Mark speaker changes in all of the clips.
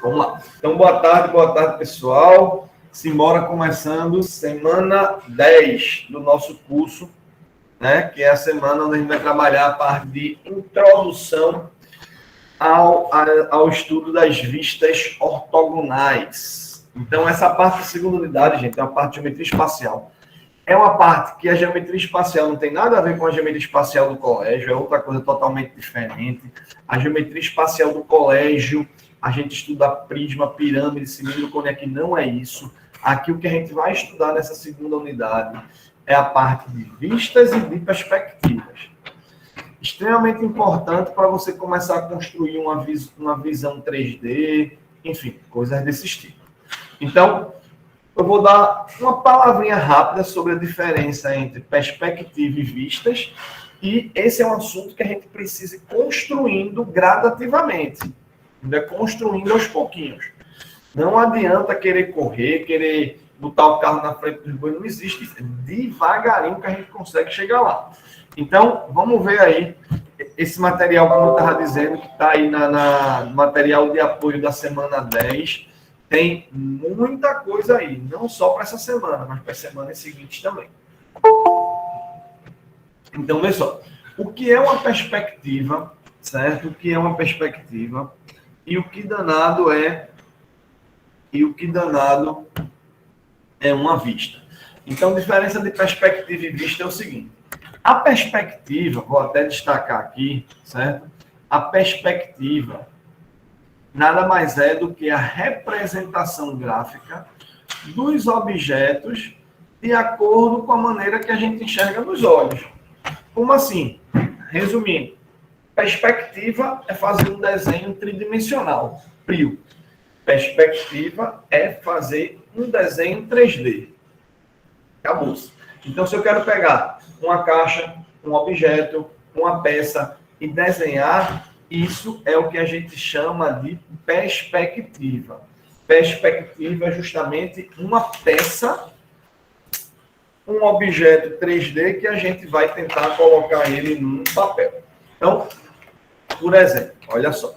Speaker 1: vamos lá. Então, boa tarde, pessoal. Simbora começando semana 10 do nosso curso, né? Que é a semana onde a gente vai trabalhar a parte de introdução ao estudo das vistas ortogonais. Então, essa parte da segunda unidade, gente, é uma parte de geometria espacial. É uma parte que a geometria espacial não tem nada a ver com a geometria espacial do colégio, é outra coisa totalmente diferente. A geometria espacial do colégio, a gente estuda prisma, pirâmide, cilindro, cone, aqui não é isso. Aqui o que a gente vai estudar nessa segunda unidade é a parte de vistas e de perspectivas. Extremamente importante para você começar a construir uma visão 3D, enfim, coisas desse tipo. Então, eu vou dar uma palavrinha rápida sobre a diferença entre perspectiva e vistas, e esse é um assunto que a gente precisa ir construindo gradativamente, construindo aos pouquinhos. Não adianta querer correr, querer botar o carro na frente dos bois, não existe isso. É devagarinho que a gente consegue chegar lá. Então, vamos ver aí esse material, como eu estava dizendo, que está aí no material de apoio da semana 10. Tem muita coisa aí, não só para essa semana, mas para as semanas seguintes também. Então, olha só. O que é uma perspectiva, certo? O que é uma perspectiva e o que danado é uma vista. Então, a diferença de perspectiva e vista é o seguinte. A perspectiva, vou até destacar aqui, certo? A perspectiva nada mais é do que a representação gráfica dos objetos de acordo com a maneira que a gente enxerga nos olhos. Como assim? Resumindo, perspectiva é fazer um desenho tridimensional, frio. Perspectiva é fazer um desenho 3D. Acabou-se. Então, se eu quero pegar uma caixa, um objeto, uma peça e desenhar, isso é o que a gente chama de perspectiva. Perspectiva é justamente uma peça, um objeto 3D que a gente vai tentar colocar ele num papel. Então, por exemplo, olha só.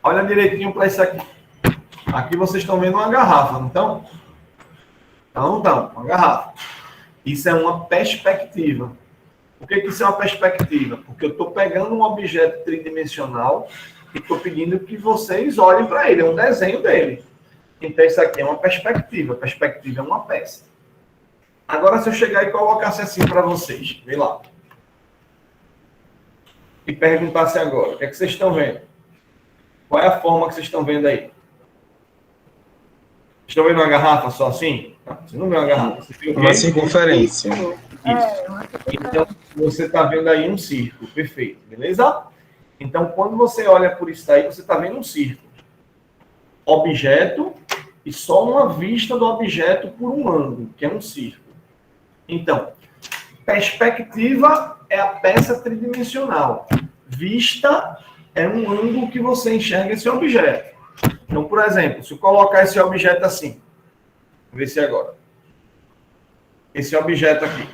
Speaker 1: Olha direitinho para isso aqui. Aqui vocês estão vendo uma garrafa, não estão? Não estão, uma garrafa. Isso é uma perspectiva. Por que isso é uma perspectiva? Porque eu estou pegando um objeto tridimensional e estou pedindo que vocês olhem para ele, é um desenho dele. Então, isso aqui é uma perspectiva. A perspectiva é uma peça. Agora, se eu chegar e colocasse assim para vocês, vê lá. E perguntasse agora, o que é que vocês estão vendo? Qual é a forma que vocês estão vendo aí? Estão vendo uma garrafa só assim? Não, você não vê uma garrafa. Você vê
Speaker 2: uma circunferência.
Speaker 1: Isso. Então, você está vendo aí um círculo. Perfeito. Beleza? Então, quando você olha por isso aí, você está vendo um círculo. Objeto e só uma vista do objeto por um ângulo, que é um círculo. Então, perspectiva é a peça tridimensional. Vista é um ângulo que você enxerga esse objeto. Então, por exemplo, se eu colocar esse objeto assim, vou ver se agora. Esse objeto aqui.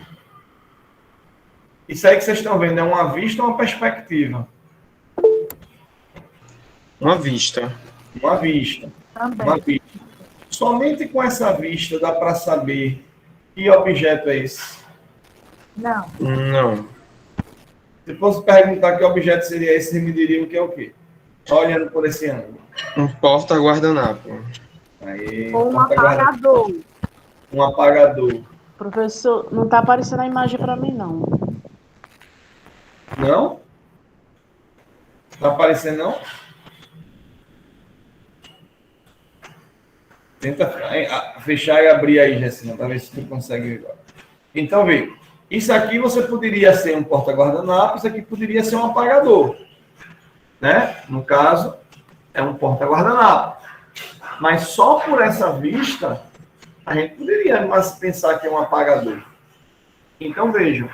Speaker 1: Isso aí que vocês estão vendo é uma vista ou uma perspectiva?
Speaker 2: Uma vista.
Speaker 1: Uma vista. Uma vista. Somente com essa vista dá para saber que objeto é esse?
Speaker 3: Não.
Speaker 2: Não.
Speaker 1: Se fosse perguntar que objeto seria esse, vocês me diriam que é o quê? Só olhando por esse ângulo.
Speaker 2: Um porta-guardanapo.
Speaker 1: Aí,
Speaker 3: Ou um apagador.
Speaker 1: Um apagador.
Speaker 4: Professor, não está aparecendo a imagem para mim, não.
Speaker 1: Não? Não está aparecendo, não? Tenta fechar e abrir aí, Jessina, para ver se tu consegue ver. Então, vê. Isso aqui você poderia ser um porta-guardanapo, isso aqui poderia ser um apagador. Né? No caso, é um porta-guardanapo. Mas só por essa vista, a gente poderia pensar que é um apagador. Então, vejam,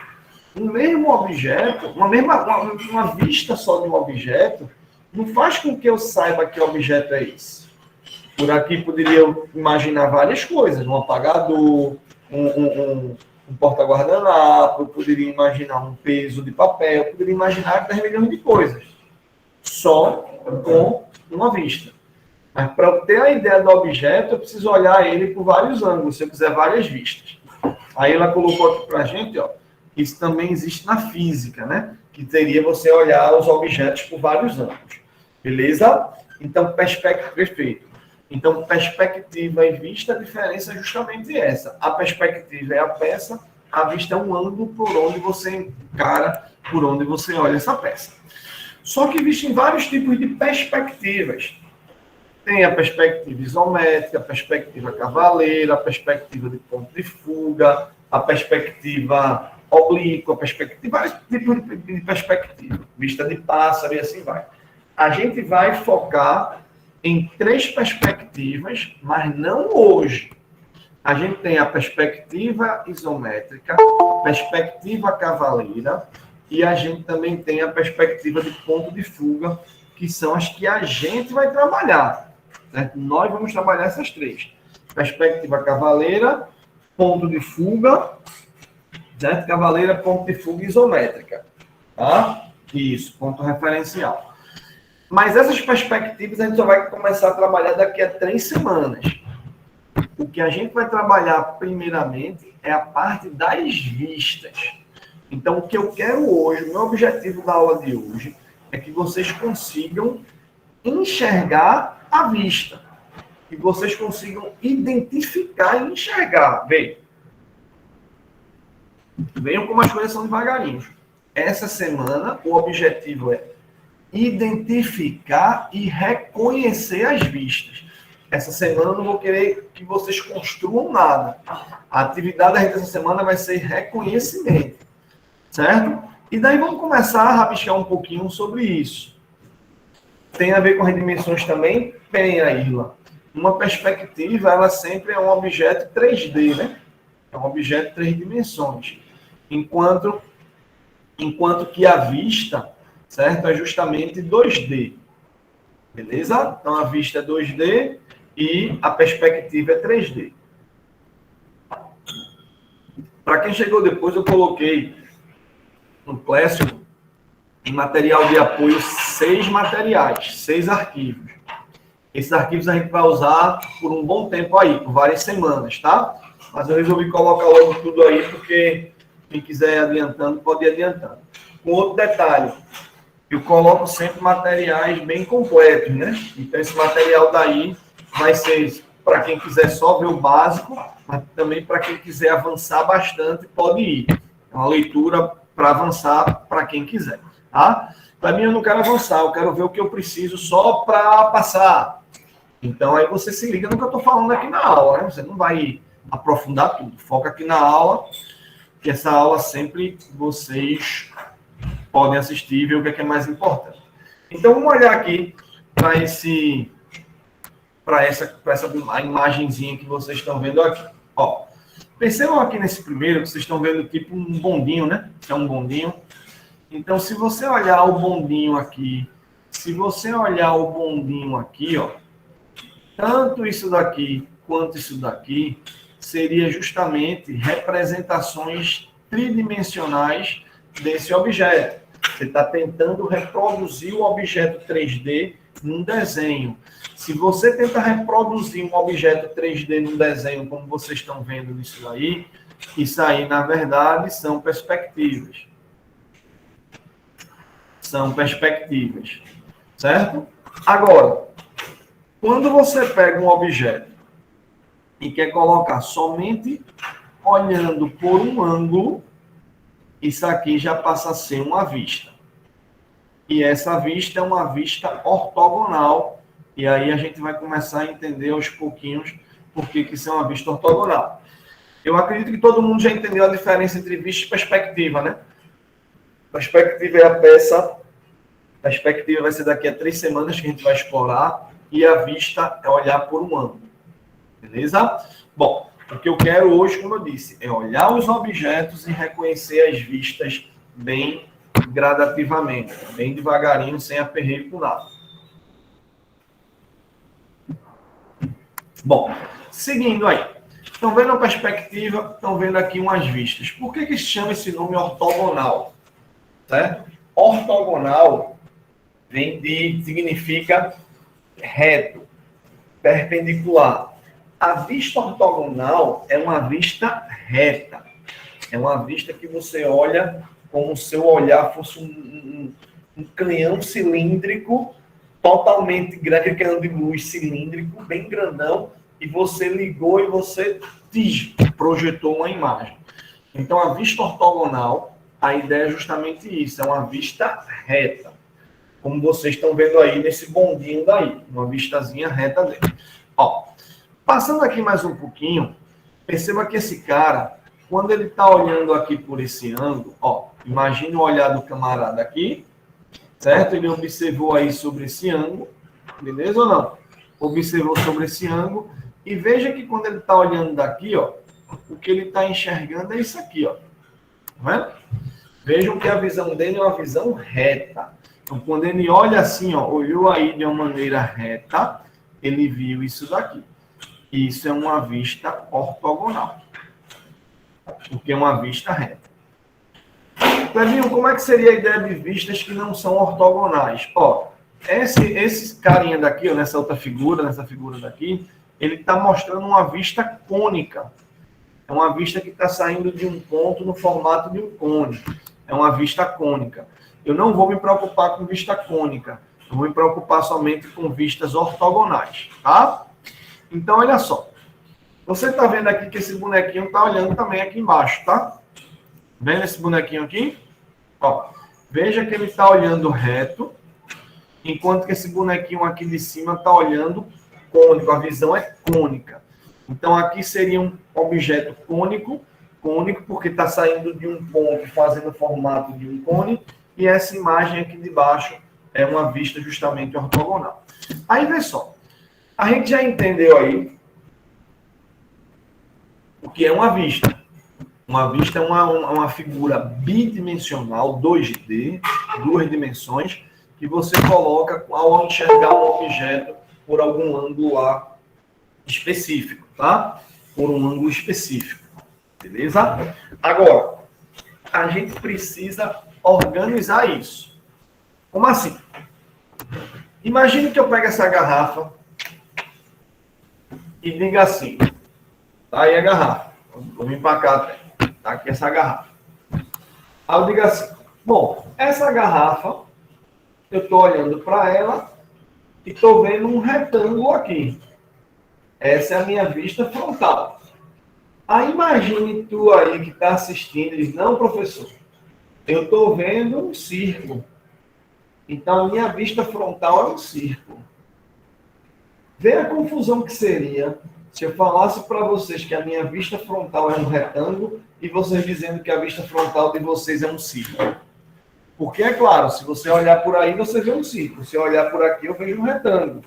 Speaker 1: um mesmo objeto, uma vista só de um objeto, não faz com que eu saiba que objeto é esse. Por aqui poderia imaginar várias coisas, um apagador, um porta-guardanapo, eu poderia imaginar um peso de papel, eu poderia imaginar 10 milhões de coisas. Só com uma vista. Mas para eu ter a ideia do objeto, eu preciso olhar ele por vários ângulos, se eu quiser várias vistas. Aí ela colocou aqui para a gente, ó, isso também existe na física, né? Que seria você olhar os objetos por vários ângulos. Beleza? Então, perfeito. Então, perspectiva e vista, a diferença é justamente essa. A perspectiva é a peça, a vista é um ângulo por onde você encara, por onde você olha essa peça. Só que existem vários tipos de perspectivas. Tem a perspectiva isométrica, a perspectiva cavaleira, a perspectiva de ponto de fuga, a perspectiva oblíqua, vários tipos de perspectiva, vista de pássaro e assim vai. A gente vai focar em 3 perspectivas, mas não hoje. A gente tem a perspectiva isométrica, perspectiva cavaleira, e a gente também tem a perspectiva de ponto de fuga, que são as que a gente vai trabalhar. Certo? Nós vamos trabalhar essas 3. Perspectiva cavaleira, ponto de fuga, certo? Cavaleira, ponto de fuga isométrica. Tá? Isso, ponto referencial. Mas essas perspectivas a gente só vai começar a trabalhar daqui a 3 semanas. O que a gente vai trabalhar primeiramente é a parte das vistas. Então, o que eu quero hoje, o meu objetivo da aula de hoje, é que vocês consigam enxergar a vista. Que vocês consigam identificar e enxergar. Venham como as coisas são devagarinho. Essa semana, o objetivo é identificar e reconhecer as vistas. Essa semana eu não vou querer que vocês construam nada. A atividade da gente essa semana vai ser reconhecimento. Certo? E daí vamos começar a rabiscar um pouquinho sobre isso. Tem a ver com as dimensões também? Tem, Aila. Uma perspectiva, ela sempre é um objeto 3D, né? É um objeto 3 dimensões. Enquanto que a vista, certo? É justamente 2D. Beleza? Então a vista é 2D e a perspectiva é 3D. Para quem chegou depois, eu coloquei no Classroom, em material de apoio, 6 materiais, 6 arquivos. Esses arquivos a gente vai usar por um bom tempo aí, por várias semanas, tá? Mas eu resolvi colocar logo tudo aí, porque quem quiser ir adiantando, pode ir adiantando. Com outro detalhe, eu coloco sempre materiais bem completos, né? Então, esse material daí vai ser para quem quiser só ver o básico, mas também para quem quiser avançar bastante, pode ir. É uma leitura para avançar para quem quiser, tá? Para mim, eu não quero avançar, eu quero ver o que eu preciso só para passar. Então, aí você se liga no que eu estou falando aqui na aula, né? Você não vai aprofundar tudo. Foca aqui na aula, que essa aula sempre vocês podem assistir e ver o que é mais importante. Então, vamos olhar aqui para essa imagenzinha que vocês estão vendo aqui. Ó, percebam aqui nesse primeiro, que vocês estão vendo tipo um bondinho, né? É um bondinho. Então, se você olhar o bondinho aqui, ó, tanto isso daqui quanto isso daqui, seria justamente representações tridimensionais desse objeto. Você está tentando reproduzir o objeto 3D num desenho. Se você tenta reproduzir um objeto 3D num desenho, como vocês estão vendo nisso aí, isso aí, na verdade, são perspectivas. São perspectivas. Certo? Agora, quando você pega um objeto e quer colocar somente olhando por um ângulo, isso aqui já passa a ser uma vista. E essa vista é uma vista ortogonal. E aí a gente vai começar a entender aos pouquinhos por que isso é uma vista ortogonal. Eu acredito que todo mundo já entendeu a diferença entre vista e perspectiva, né? Perspectiva é a peça. Perspectiva vai ser daqui a 3 semanas que a gente vai explorar. E a vista é olhar por um ângulo. Beleza? Bom, o que eu quero hoje, como eu disse, é olhar os objetos e reconhecer as vistas bem gradativamente, bem devagarinho, sem aperreio com nada. Bom, seguindo aí. Estão vendo a perspectiva, estão vendo aqui umas vistas. Por que se chama esse nome ortogonal? Certo? Ortogonal significa reto. perpendicular. A vista ortogonal é uma vista reta. É uma vista que você olha como se o seu olhar fosse um canhão cilíndrico totalmente grande, canhão de luz cilíndrico, bem grandão, e você ligou e você projetou uma imagem. Então, a vista ortogonal, a ideia é justamente isso, é uma vista reta. Como vocês estão vendo aí nesse bondinho daí, uma vistazinha reta dele. Ó, passando aqui mais um pouquinho, perceba que esse cara, quando ele está olhando aqui por esse ângulo, ó, imagine o olhar do camarada aqui, certo? Ele observou aí sobre esse ângulo, beleza ou não? Observou sobre esse ângulo, e veja que quando ele está olhando daqui, ó, o que ele está enxergando é isso aqui, ó. Não é? Vejam que a visão dele é uma visão reta. Então, quando ele olha assim, ó, olhou aí de uma maneira reta, ele viu isso daqui. Isso é uma vista ortogonal. Porque é uma vista reta. Clevinho, como é que seria a ideia de vistas que não são ortogonais? Ó, esse carinha daqui, ó, nessa figura daqui, ele está mostrando uma vista cônica. É uma vista que está saindo de um ponto no formato de um cone. É uma vista cônica. Eu não vou me preocupar com vista cônica. Eu vou me preocupar somente com vistas ortogonais, tá? Então, olha só. Você está vendo aqui que esse bonequinho está olhando também aqui embaixo, tá? Vendo esse bonequinho aqui? Ó, veja que ele está olhando reto, enquanto que esse bonequinho aqui de cima está olhando cônico. A visão é cônica. Então, aqui seria um objeto cônico porque está saindo de um ponto fazendo o formato de um cone, e essa imagem aqui de baixo é uma vista justamente ortogonal. Aí, vê só. A gente já entendeu aí o que é uma vista. Uma vista é uma figura bidimensional, 2D, duas dimensões, que você coloca ao enxergar um objeto por algum ângulo lá específico, tá? Por um ângulo específico. Beleza? Agora, a gente precisa organizar isso. Como assim? Imagine que eu pego essa garrafa e diga assim, tá aí a garrafa, vou vir para cá, tá aqui essa garrafa. Aí eu digo assim, bom, essa garrafa, eu estou olhando para ela e estou vendo um retângulo aqui. Essa é a minha vista frontal. Aí imagine tu aí que está assistindo e diz, não, professor, eu estou vendo um círculo. Então, a minha vista frontal é um círculo. Vê a confusão que seria se eu falasse para vocês que a minha vista frontal é um retângulo e vocês dizendo que a vista frontal de vocês é um círculo. Porque, é claro, se você olhar por aí, você vê um círculo. Se eu olhar por aqui, eu vejo um retângulo.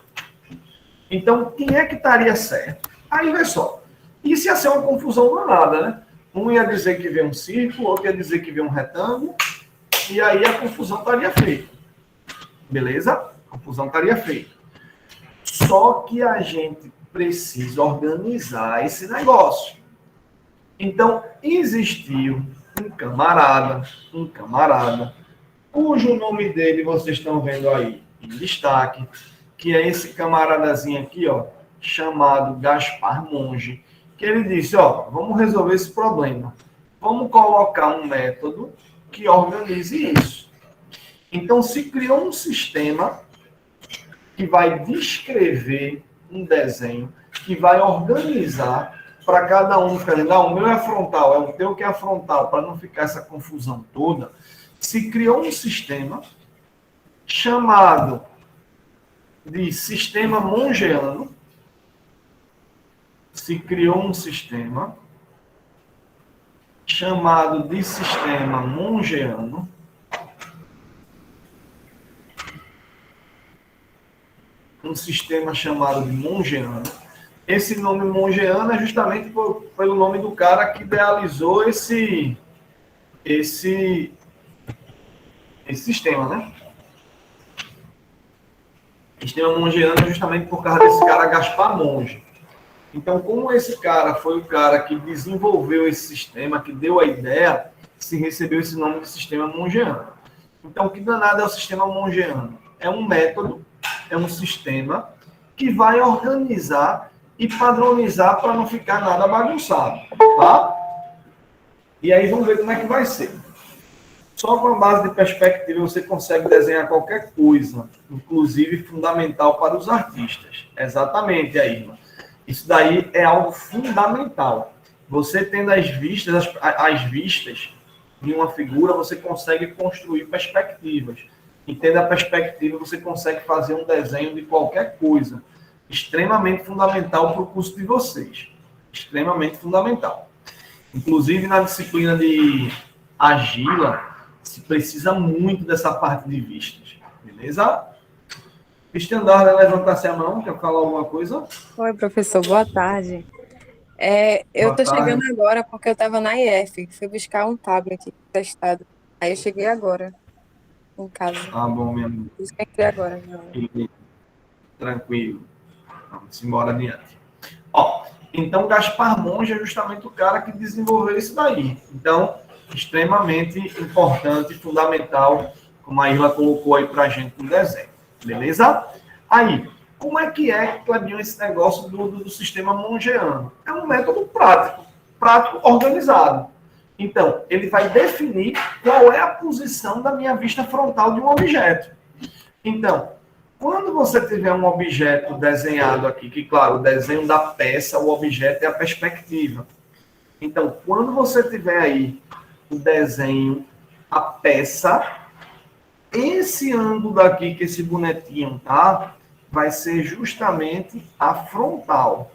Speaker 1: Então, quem é que estaria certo? Aí, vê só. Isso ia ser uma confusão danada, né? Um ia dizer que vê um círculo, outro ia dizer que vê um retângulo, e aí a confusão estaria feita. Beleza? A confusão estaria feita. Só que a gente precisa organizar esse negócio. Então, existiu um camarada, cujo nome dele vocês estão vendo aí em destaque, que é esse camaradazinho aqui, ó, chamado Gaspar Monge, que ele disse, ó, vamos resolver esse problema. Vamos colocar um método que organize isso. Então, se criou um sistema que vai descrever um desenho, que vai organizar para cada um, o meu é frontal, é o teu que é frontal, para não ficar essa confusão toda. Se criou um sistema chamado de sistema mongeano. Se criou um sistema chamado de sistema mongeano. Um sistema chamado de mongeano. Esse nome mongeano é justamente pelo nome do cara que idealizou esse sistema, né? O sistema mongeano é justamente por causa desse cara Gaspar Monge. Então, como esse cara foi o cara que desenvolveu esse sistema, que deu a ideia, se recebeu esse nome de sistema mongeano. Então, que danado é o sistema mongeano? É um método, é um sistema que vai organizar e padronizar para não ficar nada bagunçado, tá? E aí vamos ver como é que vai ser. Só com a base de perspectiva você consegue desenhar qualquer coisa, inclusive fundamental para os artistas. Exatamente, Ayrma. Isso daí é algo fundamental. Você tendo as vistas de uma figura, você consegue construir perspectivas. E tendo a perspectiva, você consegue fazer um desenho de qualquer coisa. Extremamente fundamental para o curso de vocês. Extremamente fundamental. Inclusive, na disciplina de Agila, se precisa muito dessa parte de vistas. Beleza? Cristian Darda, levantar-se a mão, quer falar alguma coisa?
Speaker 5: Oi, professor, boa tarde. Eu
Speaker 1: Boa
Speaker 5: estou chegando
Speaker 1: tarde.
Speaker 5: agora porque eu estava na IF, fui buscar um tablet testado. Aí eu cheguei agora, em casa.
Speaker 1: Ah, bom, minha amiga.
Speaker 5: Por isso que eu entrei agora. Na aula.
Speaker 1: Tranquilo. Vamos embora adiante. Ó, então, Gaspar Monge é justamente o cara que desenvolveu isso daí. Então, extremamente importante, fundamental, como a Irla colocou aí pra gente no desenho. Beleza? Aí, como é que Clebinho, esse negócio do sistema mongeano? É um método prático organizado. Então, ele vai definir qual é a posição da minha vista frontal de um objeto. Então, quando você tiver um objeto desenhado aqui, que, claro, o desenho da peça, o objeto é a perspectiva. Então, quando você tiver aí o desenho, a peça, esse ângulo daqui que esse bonequinho tá, vai ser justamente a frontal.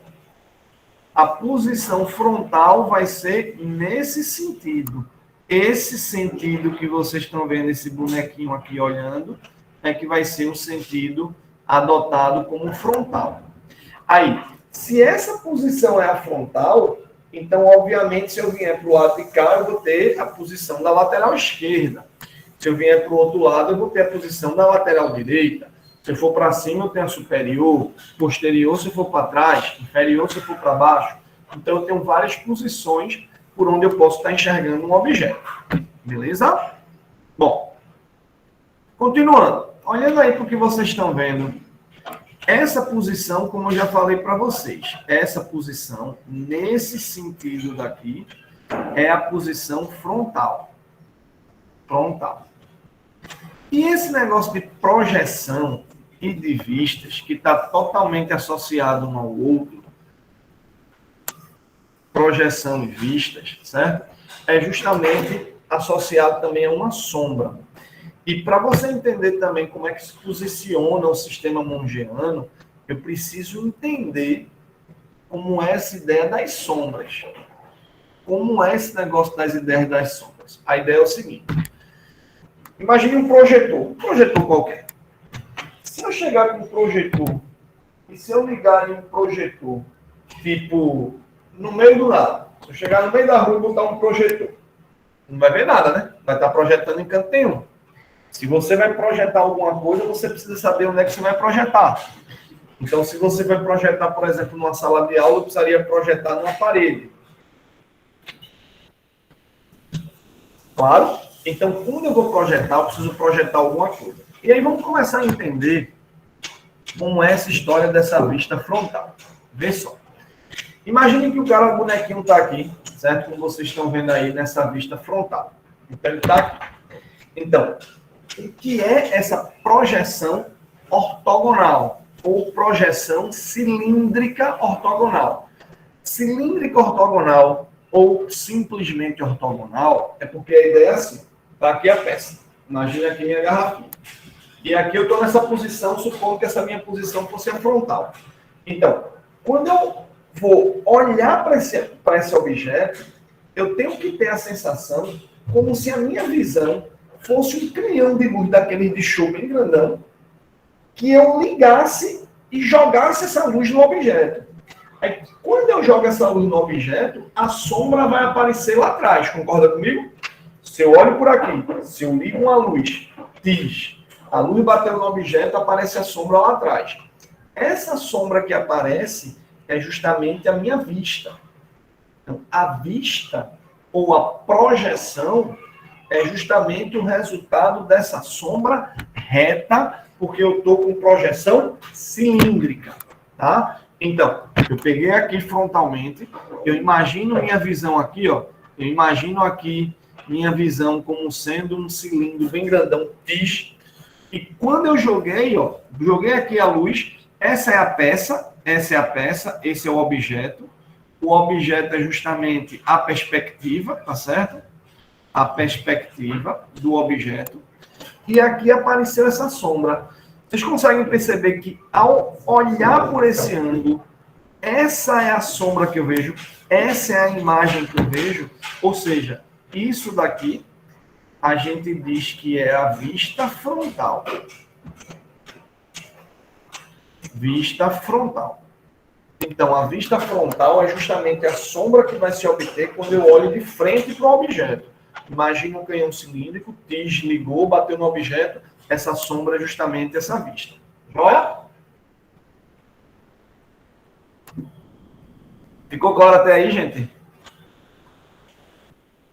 Speaker 1: A posição frontal vai ser nesse sentido. Esse sentido que vocês estão vendo esse bonequinho aqui olhando, é que vai ser o sentido adotado como frontal. Aí, se essa posição é a frontal, então, obviamente, se eu vier para o lado de cá, eu vou ter a posição da lateral esquerda. Se eu vier para o outro lado, eu vou ter a posição da lateral direita. Se eu for para cima, eu tenho a superior, posterior, se eu for para trás, inferior, se eu for para baixo. Então, eu tenho várias posições por onde eu posso estar enxergando um objeto. Beleza? Bom, continuando. Olhando aí para o que vocês estão vendo, essa posição, como eu já falei para vocês, essa posição, nesse sentido daqui, é a posição frontal. Frontal. E esse negócio de projeção e de vistas, que está totalmente associado um ao outro, projeção e vistas, certo? É justamente associado também a uma sombra. E para você entender também como é que se posiciona o sistema mongeano, eu preciso entender como é essa ideia das sombras. Como é esse negócio das ideias das sombras? A ideia é o seguinte. Imagine um projetor qualquer. Se eu chegar com um projetor, e se eu ligar em um projetor, tipo, no meio do nada, se eu chegar no meio da rua e botar um projetor, não vai ver nada, né? Vai estar projetando em canto nenhum. Se você vai projetar alguma coisa, você precisa saber onde é que você vai projetar. Então, se você vai projetar, por exemplo, numa sala de aula, eu precisaria projetar numa parede. Claro? Então, quando eu vou projetar, eu preciso projetar alguma coisa. E aí vamos começar a entender como é essa história dessa vista frontal. Vê só. Imagine que o bonequinho está aqui, certo? Como vocês estão vendo aí nessa vista frontal. Então, ele está aqui. Então, o que é essa projeção ortogonal? Ou projeção cilíndrica ortogonal? Cilíndrica ortogonal ou simplesmente ortogonal é porque a ideia é assim. Está aqui a peça. Imagina aqui minha garrafinha. E aqui eu estou nessa posição, supondo que essa minha posição fosse a frontal. Então, quando eu vou olhar para esse objeto, eu tenho que ter a sensação como se a minha visão fosse um canhão de luz daqueles de show bem grandão, que eu ligasse e jogasse essa luz no objeto. Aí, quando eu jogo essa luz no objeto, a sombra vai aparecer lá atrás. Concorda comigo? Se eu olho por aqui, se eu ligo uma luz, a luz bateu no objeto, aparece a sombra lá atrás. Essa sombra que aparece é justamente a minha vista. Então, a vista ou a projeção é justamente o resultado dessa sombra reta, porque eu estou com projeção cilíndrica. Tá? Então, eu peguei aqui frontalmente, eu imagino minha visão aqui, ó. Eu imagino aqui minha visão como sendo um cilindro bem grandão, X. E quando eu joguei, ó, joguei aqui a luz, essa é a peça, esse é o objeto. O objeto é justamente a perspectiva, tá certo? A perspectiva do objeto. E aqui apareceu essa sombra. Vocês conseguem perceber que ao olhar por esse ângulo, essa é a sombra que eu vejo, essa é a imagem que eu vejo, ou seja, isso daqui a gente diz que é a vista frontal. Vista frontal. Então, a vista frontal é justamente a sombra que vai se obter quando eu olho de frente para o objeto. Imagina um canhão cilíndrico, desligou, bateu no objeto, essa sombra é justamente essa vista. Joia? Ficou claro até aí, gente?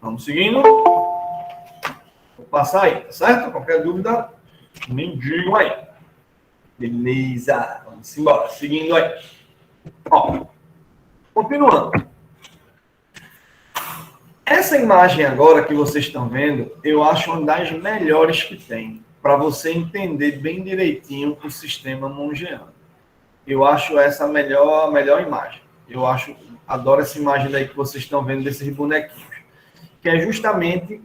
Speaker 1: Vamos seguindo. Vou passar aí, tá certo? Qualquer dúvida, me digam aí. Beleza. Vamos embora. Seguindo aí. Ó, continuando. Essa imagem agora que vocês estão vendo, eu acho uma das melhores que tem, para você entender bem direitinho o sistema mongiano. Eu acho essa a melhor imagem. Adoro essa imagem daí que vocês estão vendo desses bonequinhos, que é justamente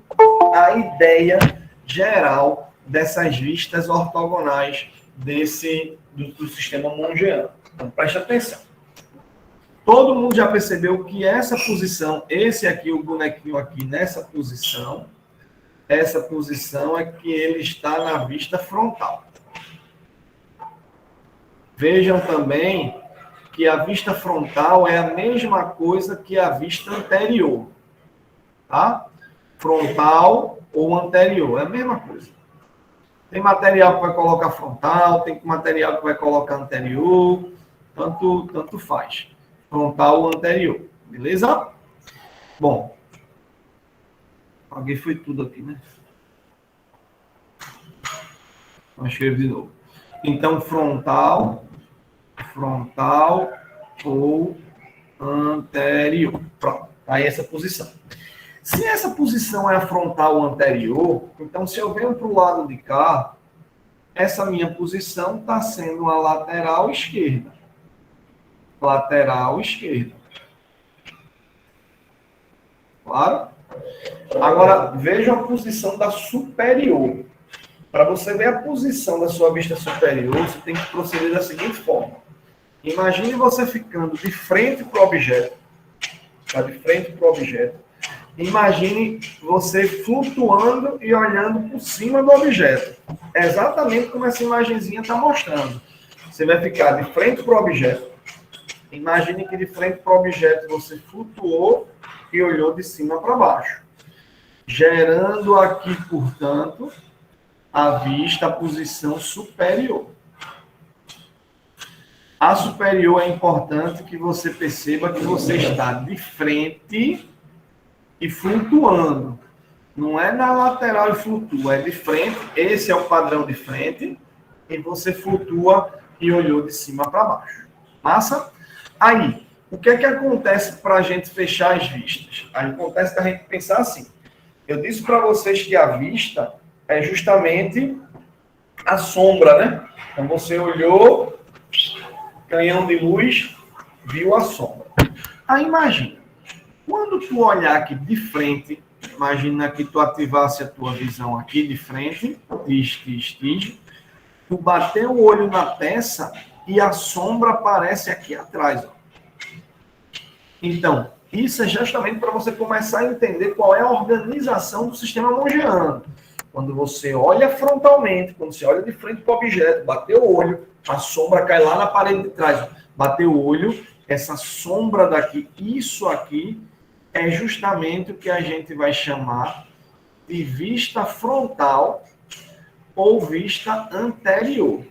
Speaker 1: a ideia geral dessas vistas ortogonais do sistema mongiano. Então, preste atenção. Todo mundo já percebeu que essa posição, esse aqui, o bonequinho aqui, nessa posição, essa posição é que ele está na vista frontal. Vejam também que a vista frontal é a mesma coisa que a vista anterior. Tá? Frontal ou anterior, é a mesma coisa. Tem material que vai colocar frontal, tem material que vai colocar anterior, tanto faz. Frontal ou anterior, beleza? Bom, alguém foi tudo aqui, né? Vamos escrever de novo. Então, frontal ou anterior. Pronto, tá aí essa posição. Se essa posição é a frontal ou anterior, então se eu venho para o lado de cá, essa minha posição está sendo a lateral esquerda. Lateral esquerda. Claro? Agora, veja a posição da superior. Para você ver a posição da sua vista superior, você tem que proceder da seguinte forma. Imagine você ficando de frente para o objeto. Tá de frente para o objeto. Imagine você flutuando e olhando por cima do objeto. É exatamente como essa imagenzinha está mostrando. Você vai ficar de frente para o objeto. Imagine que de frente para o objeto você flutuou e olhou de cima para baixo. Gerando aqui, portanto, a vista, a posição superior. A superior é importante que você perceba que você está de frente e flutuando. Não é na lateral e flutua, é de frente. Esse é o padrão de frente. E você flutua e olhou de cima para baixo. Massa? Aí, o que é que acontece para a gente fechar as vistas? Acontece da gente pensar assim. Eu disse para vocês que a vista é justamente a sombra, né? Então você olhou, canhão de luz, viu a sombra. Aí imagina, quando tu olhar aqui de frente, imagina que tu ativasse a tua visão aqui de frente, tu bater o olho na peça e a sombra aparece aqui atrás. Ó. Então, isso é justamente para você começar a entender qual é a organização do sistema mongiano. Quando você olha frontalmente, quando você olha de frente para o objeto, bateu o olho, a sombra cai lá na parede de trás. Ó. Bateu o olho, essa sombra daqui, isso aqui, é justamente o que a gente vai chamar de vista frontal ou vista anterior.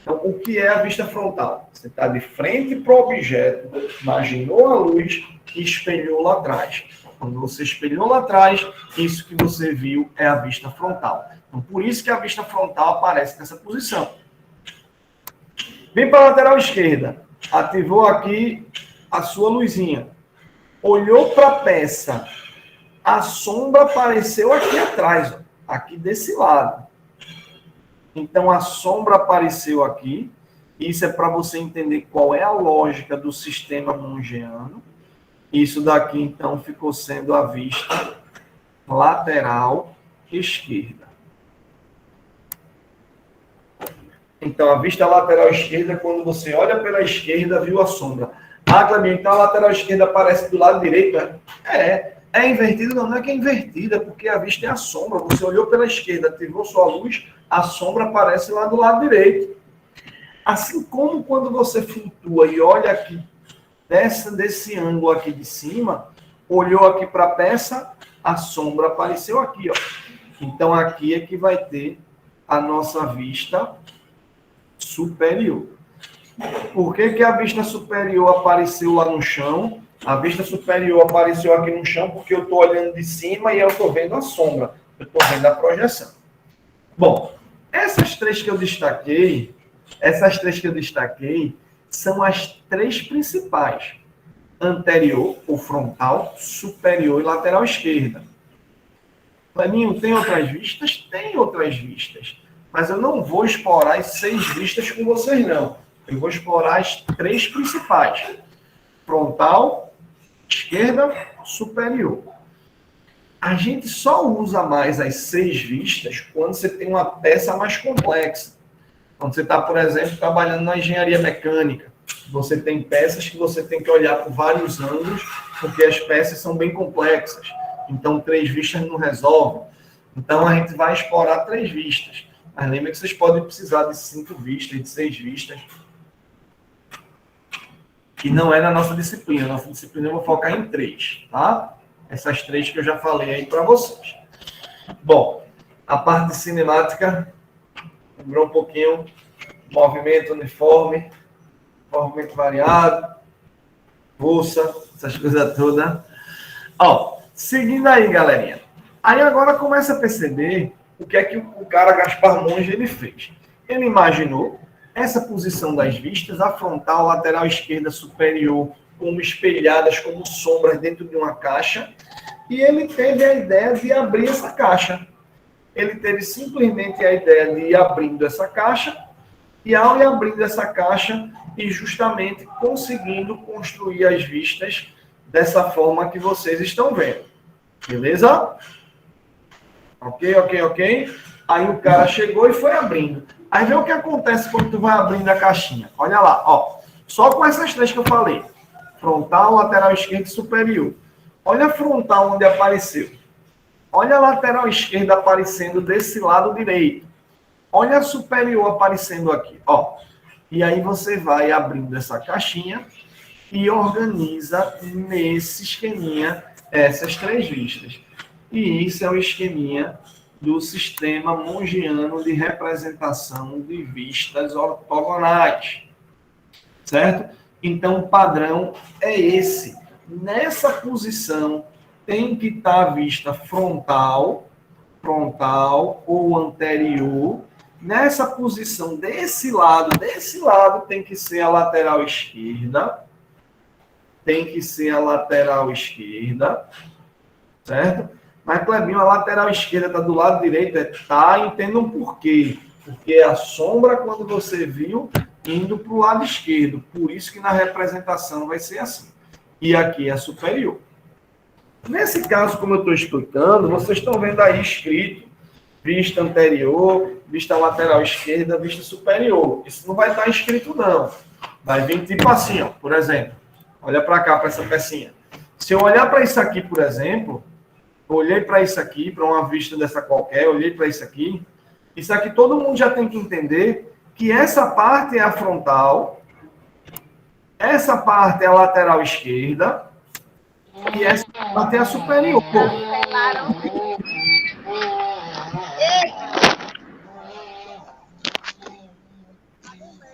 Speaker 1: Então, o que é a vista frontal? Você está de frente para o objeto, imaginou a luz e espelhou lá atrás. Quando você espelhou lá atrás, isso que você viu é a vista frontal. Então, por isso que a vista frontal aparece nessa posição. Vem para a lateral esquerda. Ativou aqui a sua luzinha. Olhou para a peça. A sombra apareceu aqui atrás, ó, aqui desse lado. Então, a sombra apareceu aqui. Isso é para você entender qual é a lógica do sistema mongiano. Isso daqui, então, ficou sendo a vista lateral esquerda. Então, a vista lateral esquerda, quando você olha pela esquerda, viu a sombra. Ah, Clebinho, então a lateral esquerda aparece do lado direito? É invertida? Não, não é que é invertida, porque a vista é a sombra. Você olhou pela esquerda, ativou sua luz, a sombra aparece lá do lado direito. Assim como quando você flutua e olha aqui, desse ângulo aqui de cima, olhou aqui para a peça, a sombra apareceu aqui, ó. Então, aqui é que vai ter a nossa vista superior. Por que que a vista superior apareceu lá no chão? A vista superior apareceu aqui no chão porque eu estou olhando de cima e eu estou vendo a sombra. Eu estou vendo a projeção. Bom, essas três que eu destaquei são as três principais. Anterior, ou frontal, superior e lateral esquerda. Cleminho, tem outras vistas? Tem outras vistas. Mas eu não vou explorar as 6 vistas com vocês, não. Eu vou explorar as 3 principais. Frontal, esquerda, superior. A gente só usa mais as 6 vistas quando você tem uma peça mais complexa. Quando você está, por exemplo, trabalhando na engenharia mecânica. Você tem peças que você tem que olhar por vários ângulos, porque as peças são bem complexas. Então, 3 vistas não resolvem. Então, a gente vai explorar 3 vistas. Mas lembra que vocês podem precisar de 5 vistas, de 6 vistas. Que não é na nossa disciplina. Nossa disciplina eu vou focar em 3, tá? Essas 3 que eu já falei aí para vocês. Bom, a parte cinemática lembrou um pouquinho. Movimento uniforme, movimento variado, força, essas coisas todas. Ó, seguindo aí, galerinha. Aí agora começa a perceber o que é que o cara Gaspar Monge ele fez. Ele imaginou essa posição das vistas, a frontal, lateral esquerda, superior, como espelhadas, como sombras dentro de uma caixa, e ele teve a ideia de abrir essa caixa. Ele teve simplesmente a ideia de ir abrindo essa caixa, e ao ir abrindo essa caixa, e justamente conseguindo construir as vistas dessa forma que vocês estão vendo. Beleza? Ok. Aí o cara chegou e foi abrindo. Aí vê o que acontece quando tu vai abrindo a caixinha. Olha lá, ó. Só com essas 3 que eu falei. Frontal, lateral esquerda e superior. Olha a frontal onde apareceu. Olha a lateral esquerda aparecendo desse lado direito. Olha a superior aparecendo aqui, ó. E aí você vai abrindo essa caixinha e organiza nesse esqueminha essas 3 vistas. E isso é o esqueminha do sistema mongiano de representação de vistas ortogonais. Certo? Então, o padrão é esse. Nessa posição, tem que estar a vista frontal ou anterior. Nessa posição, desse lado tem que ser a lateral esquerda. Certo? Mas, Clebinho, a lateral esquerda está do lado direito? Tá, entendam por quê. Porque a sombra, quando você viu, indo para o lado esquerdo. Por isso que na representação vai ser assim. E aqui é superior. Nesse caso, como eu estou explicando, vocês estão vendo aí escrito vista anterior, vista lateral esquerda, vista superior. Isso não vai estar escrito, não. Vai vir tipo assim, ó, por exemplo. Olha para cá, para essa pecinha. Se eu olhar para isso aqui, por exemplo, eu olhei para isso aqui, para uma vista dessa qualquer, olhei para isso aqui todo mundo já tem que entender que essa parte é a frontal, essa parte é a lateral esquerda e essa parte é a superior.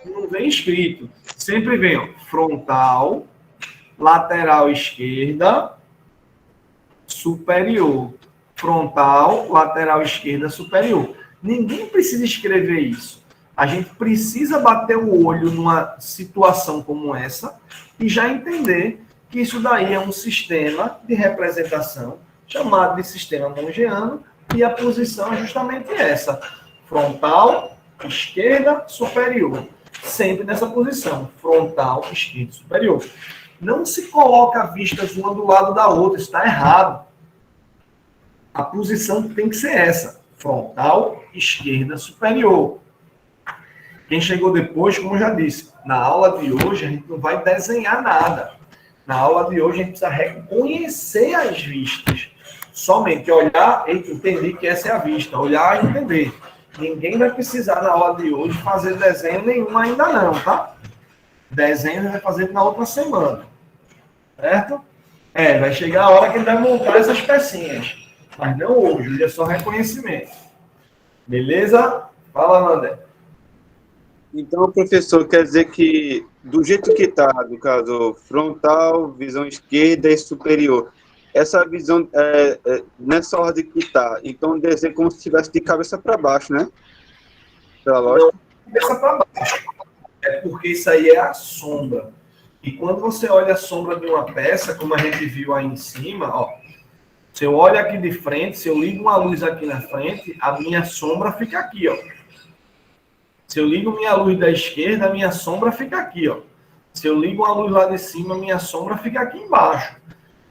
Speaker 1: Não vem escrito. Sempre vem, ó, frontal, lateral esquerda, superior. Frontal, lateral esquerda, superior. Ninguém precisa escrever isso. A gente precisa bater o olho numa situação como essa e já entender que isso daí é um sistema de representação chamado de sistema mongeano e a posição é justamente essa, frontal, esquerda, superior. Sempre nessa posição, frontal, esquerda, superior. Não se coloca vistas uma do lado da outra, isso está errado. A posição tem que ser essa, frontal, esquerda, superior. Quem chegou depois, como eu já disse, na aula de hoje a gente não vai desenhar nada. Na aula de hoje a gente precisa reconhecer as vistas. Somente olhar e entender que essa é a vista. Olhar e entender. Ninguém vai precisar na aula de hoje fazer desenho nenhum ainda não, tá? Desenho a gente vai fazer na outra semana. Certo? Vai chegar a hora que ele vai montar essas pecinhas. Mas não hoje, hoje é só reconhecimento. Beleza? Fala, Mandé.
Speaker 6: Então, professor, quer dizer que, do jeito que está, no caso, frontal, visão esquerda e superior, essa visão, nessa ordem que está, então, desenho como se estivesse de cabeça para baixo, né? Pela lógica.
Speaker 1: Não, cabeça para baixo. É porque isso aí é a sombra. E quando você olha a sombra de uma peça, como a gente viu aí em cima, ó, se eu olho aqui de frente, se eu ligo uma luz aqui na frente, a minha sombra fica aqui, ó. Se eu ligo minha luz da esquerda, a minha sombra fica aqui, ó. Se eu ligo uma luz lá de cima, a minha sombra fica aqui embaixo.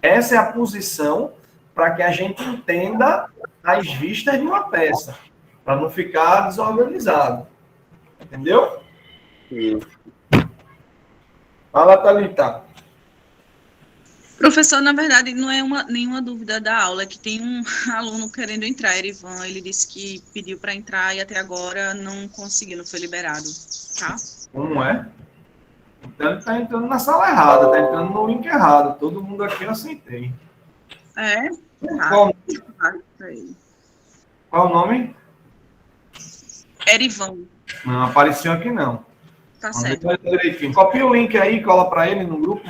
Speaker 1: Essa é a posição para que a gente entenda as vistas de uma peça, para não ficar desorganizado. Entendeu?
Speaker 6: Sim.
Speaker 1: Fala, Thalita.
Speaker 7: Professor, na verdade, não é nenhuma dúvida da aula, é que tem um aluno querendo entrar, Erivan, ele disse que pediu para entrar e até agora não conseguiu, não foi liberado, tá?
Speaker 1: Como é? Então ele está entrando na sala errada, está entrando no link errado. Todo mundo aqui eu aceitei.
Speaker 7: É?
Speaker 1: Qual
Speaker 7: Ele.
Speaker 1: o nome?
Speaker 7: Erivan,
Speaker 1: Não apareceu aqui não.
Speaker 7: tá
Speaker 1: Vamos
Speaker 7: certo,
Speaker 1: ver direitinho. Copia o link aí, cola para ele no grupo.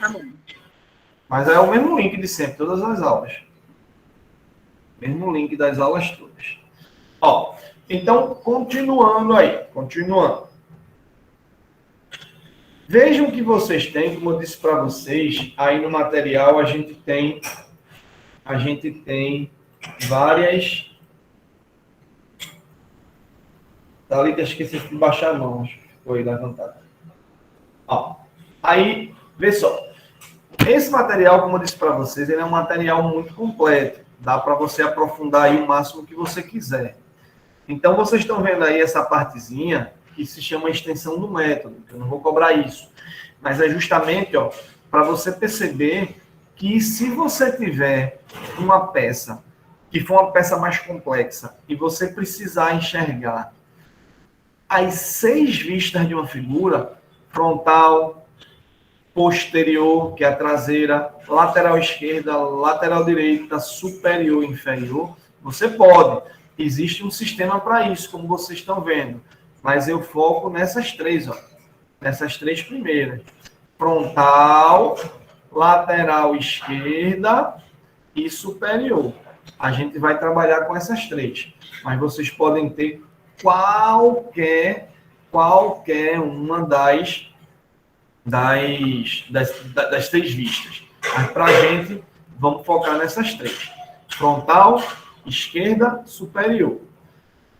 Speaker 7: tá bom.
Speaker 1: Mas é o mesmo link de sempre, todas as aulas. Mesmo link das aulas todas. Ó, então, continuando aí. Continuando. Vejam que vocês têm, como eu disse para vocês, aí no material a gente tem várias... Thalita, esqueci de baixar a mão, acho que foi levantado. Ó, aí, vê só. Esse material, como eu disse para vocês, ele é um material muito completo. Dá para você aprofundar aí o máximo que você quiser. Então, vocês estão vendo aí essa partezinha que se chama extensão do método. Eu não vou cobrar isso. Mas é justamente para você perceber que se você tiver uma peça que for uma peça mais complexa e você precisar enxergar as 6 vistas de uma figura, frontal, posterior, que é a traseira, lateral esquerda, lateral direita, superior e inferior, você pode. Existe um sistema para isso, como vocês estão vendo. Mas eu foco nessas 3, ó. Nessas 3 primeiras. Frontal, lateral esquerda e superior. A gente vai trabalhar com essas 3. Mas vocês podem ter qualquer uma das 3 vistas. Mas para a gente, vamos focar nessas 3. Frontal, esquerda, superior.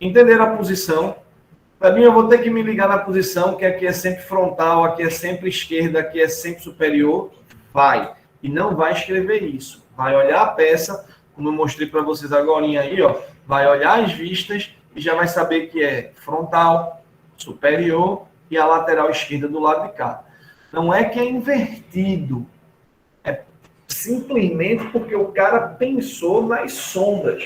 Speaker 1: Entenderam a posição? Para mim, eu vou ter que me ligar na posição, que aqui é sempre frontal, aqui é sempre esquerda, aqui é sempre superior. Vai. E não vai escrever isso. Vai olhar a peça, como eu mostrei para vocês agora aí, ó. Vai olhar as vistas e já vai saber que é frontal, superior e a lateral esquerda do lado de cá. Não é que é invertido. É simplesmente porque o cara pensou nas sombras.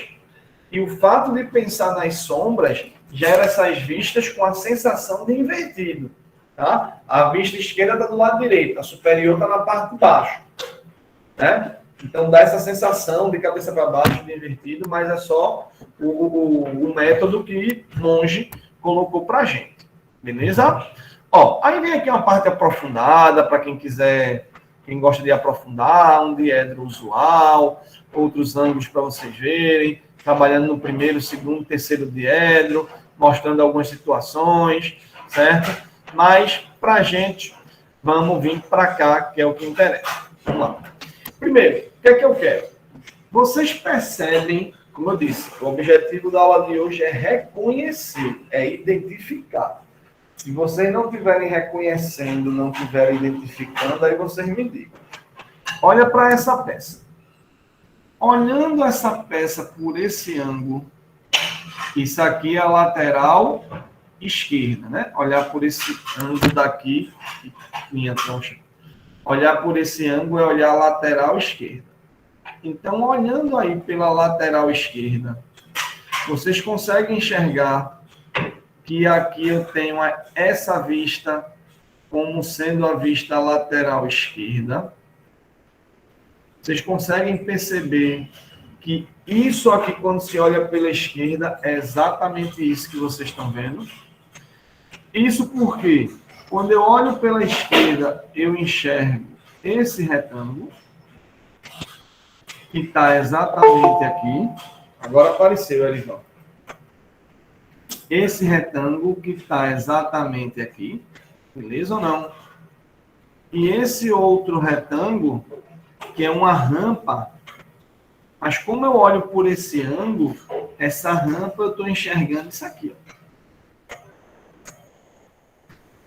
Speaker 1: E o fato de pensar nas sombras gera essas vistas com a sensação de invertido. Tá? A vista esquerda está do lado direito, a superior está na parte de baixo. Né? Então dá essa sensação de cabeça para baixo, de invertido, mas é só o método que Monge colocou para a gente. Beleza? Ó, aí vem aqui uma parte aprofundada, para quem quiser, quem gosta de aprofundar, um diedro usual, outros ângulos para vocês verem, trabalhando no primeiro, segundo, terceiro diedro, mostrando algumas situações, certo? Mas, para a gente, vamos vir para cá, que é o que interessa. Vamos lá. Primeiro, o que é que eu quero? Vocês percebem, como eu disse, o objetivo da aula de hoje é reconhecer, é identificar. Se vocês não estiverem reconhecendo, não estiverem identificando, aí vocês me digam. Olha para essa peça. Olhando essa peça por esse ângulo, isso aqui é a lateral esquerda, né? Olhar por esse ângulo daqui, minha troncha. Olhar por esse ângulo é olhar a lateral esquerda. Então, olhando aí pela lateral esquerda, vocês conseguem enxergar que aqui eu tenho essa vista como sendo a vista lateral esquerda. Vocês conseguem perceber que isso aqui, quando se olha pela esquerda, é exatamente isso que vocês estão vendo. Isso porque, quando eu olho pela esquerda, eu enxergo esse retângulo, que está exatamente aqui. Agora apareceu, Elisão. Esse retângulo que está exatamente aqui. Beleza ou não? E esse outro retângulo, que é uma rampa, mas como eu olho por esse ângulo, essa rampa eu estou enxergando isso aqui.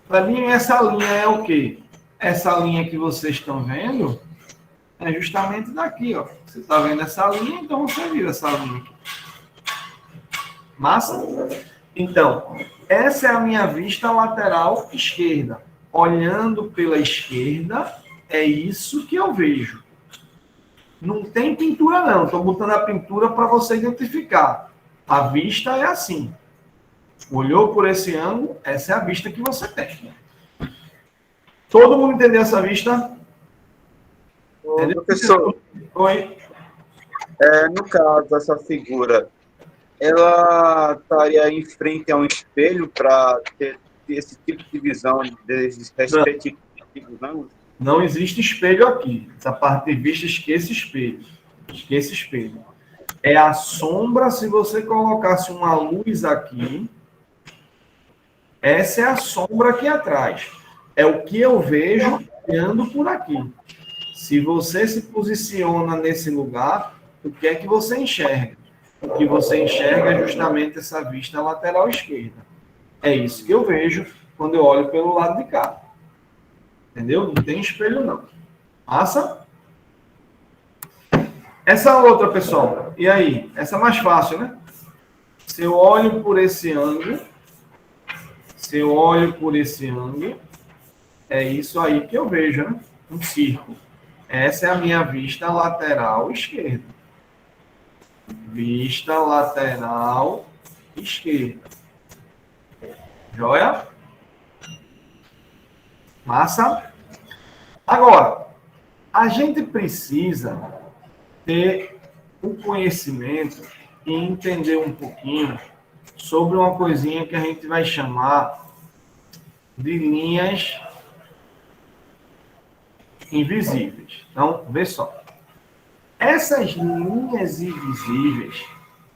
Speaker 1: Para mim, essa linha é o quê? Essa linha que vocês estão vendo é justamente daqui, ó. Você está vendo essa linha, então você vira essa linha aqui. Massa? Então, essa é a minha vista lateral esquerda. Olhando pela esquerda, é isso que eu vejo. Não tem pintura, não. Estou botando a pintura para você identificar. A vista é assim. Olhou por esse ângulo, essa é a vista que você tem. Todo mundo entendeu essa vista?
Speaker 6: Professor,
Speaker 1: Oi.
Speaker 6: no caso, essa figura, ela estaria em frente a um espelho para ter esse tipo de visão desses respectivos ângulos?
Speaker 1: Não existe espelho aqui. Essa parte de vista, esqueça espelho. Esqueça espelho. É a sombra, se você colocasse uma luz aqui, essa é a sombra aqui atrás. É o que eu vejo olhando por aqui. Se você se posiciona nesse lugar, o que é que você enxerga? O que você enxerga é justamente essa vista lateral esquerda. É isso que eu vejo quando eu olho pelo lado de cá. Entendeu? Não tem espelho, não. Massa? Essa outra, pessoal. E aí? Essa é mais fácil, né? Se eu olho por esse ângulo, é isso aí que eu vejo, né? Um círculo. Essa é a minha vista lateral esquerda. Vista lateral esquerda. Joia? Massa? Agora, a gente precisa ter o conhecimento e entender um pouquinho sobre uma coisinha que a gente vai chamar de linhas invisíveis. Então, vê só. Essas linhas invisíveis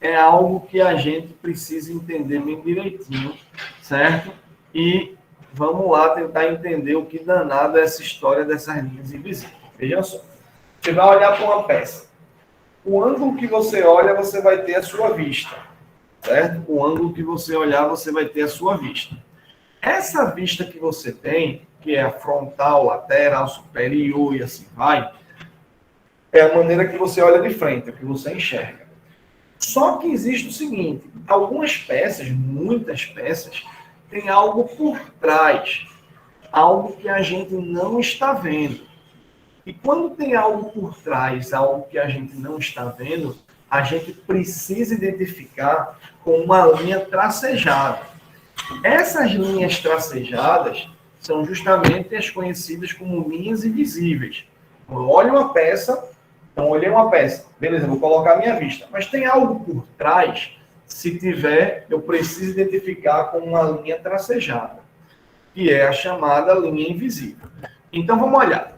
Speaker 1: é algo que a gente precisa entender bem direitinho, certo? E vamos lá tentar entender o que danado é essa história dessas linhas invisíveis. Veja só. Você vai olhar para uma peça. O ângulo que você olha, você vai ter a sua vista, certo? O ângulo que você olhar, você vai ter a sua vista. Essa vista que você tem, que é a frontal, lateral, superior e assim vai, é a maneira que você olha de frente, é o que você enxerga. Só que existe o seguinte, algumas peças, muitas peças, tem algo por trás, algo que a gente não está vendo. E quando tem algo por trás, algo que a gente não está vendo, a gente precisa identificar com uma linha tracejada. Essas linhas tracejadas são justamente as conhecidas como linhas invisíveis. Eu olho uma peça, então olhei uma peça, beleza, vou colocar a minha vista. Mas tem algo por trás, se tiver, eu preciso identificar com uma linha tracejada, que é a chamada linha invisível. Então vamos olhar.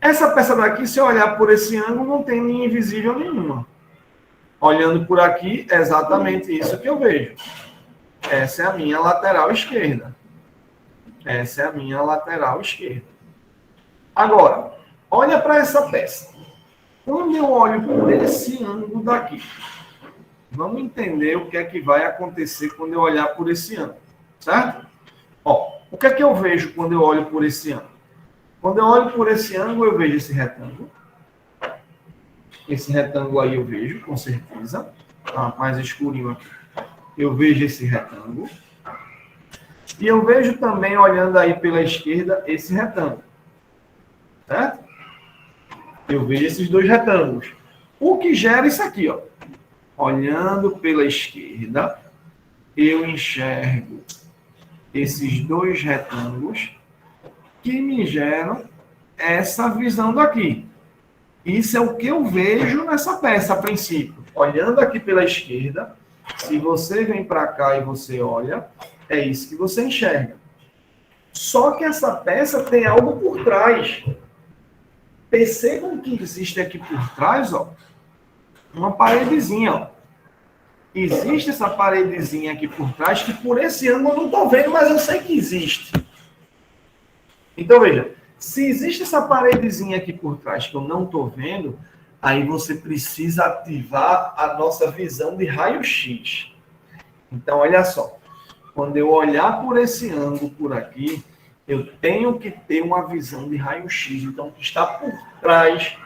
Speaker 1: Essa peça daqui, se eu olhar por esse ângulo, não tem linha invisível nenhuma. Olhando por aqui, é exatamente isso que eu vejo. Essa é a minha lateral esquerda. Essa é a minha lateral esquerda. Agora, olha para essa peça. Quando eu olho por esse ângulo daqui, vamos entender o que é que vai acontecer quando eu olhar por esse ângulo, certo? Ó, o que é que eu vejo quando eu olho por esse ângulo? Quando eu olho por esse ângulo, eu vejo esse retângulo. Esse retângulo aí eu vejo, com certeza. Tá mais escurinho aqui. Eu vejo esse retângulo. E eu vejo também, olhando aí pela esquerda, esse retângulo. Certo? Eu vejo esses dois retângulos. O que gera isso aqui, ó. Olhando pela esquerda, eu enxergo esses dois retângulos que me geram essa visão daqui. Isso é o que eu vejo nessa peça, a princípio. Olhando aqui pela esquerda, se você vem para cá e você olha, é isso que você enxerga. Só que essa peça tem algo por trás. Percebam que existe aqui por trás, ó, uma paredezinha, ó. Existe essa paredezinha aqui por trás que por esse ângulo eu não estou vendo, mas eu sei que existe. Então, veja, se existe essa paredezinha aqui por trás que eu não estou vendo, aí você precisa ativar a nossa visão de raio-x. Então, olha só. Quando eu olhar por esse ângulo por aqui, eu tenho que ter uma visão de raio-x. Então, o que está por trás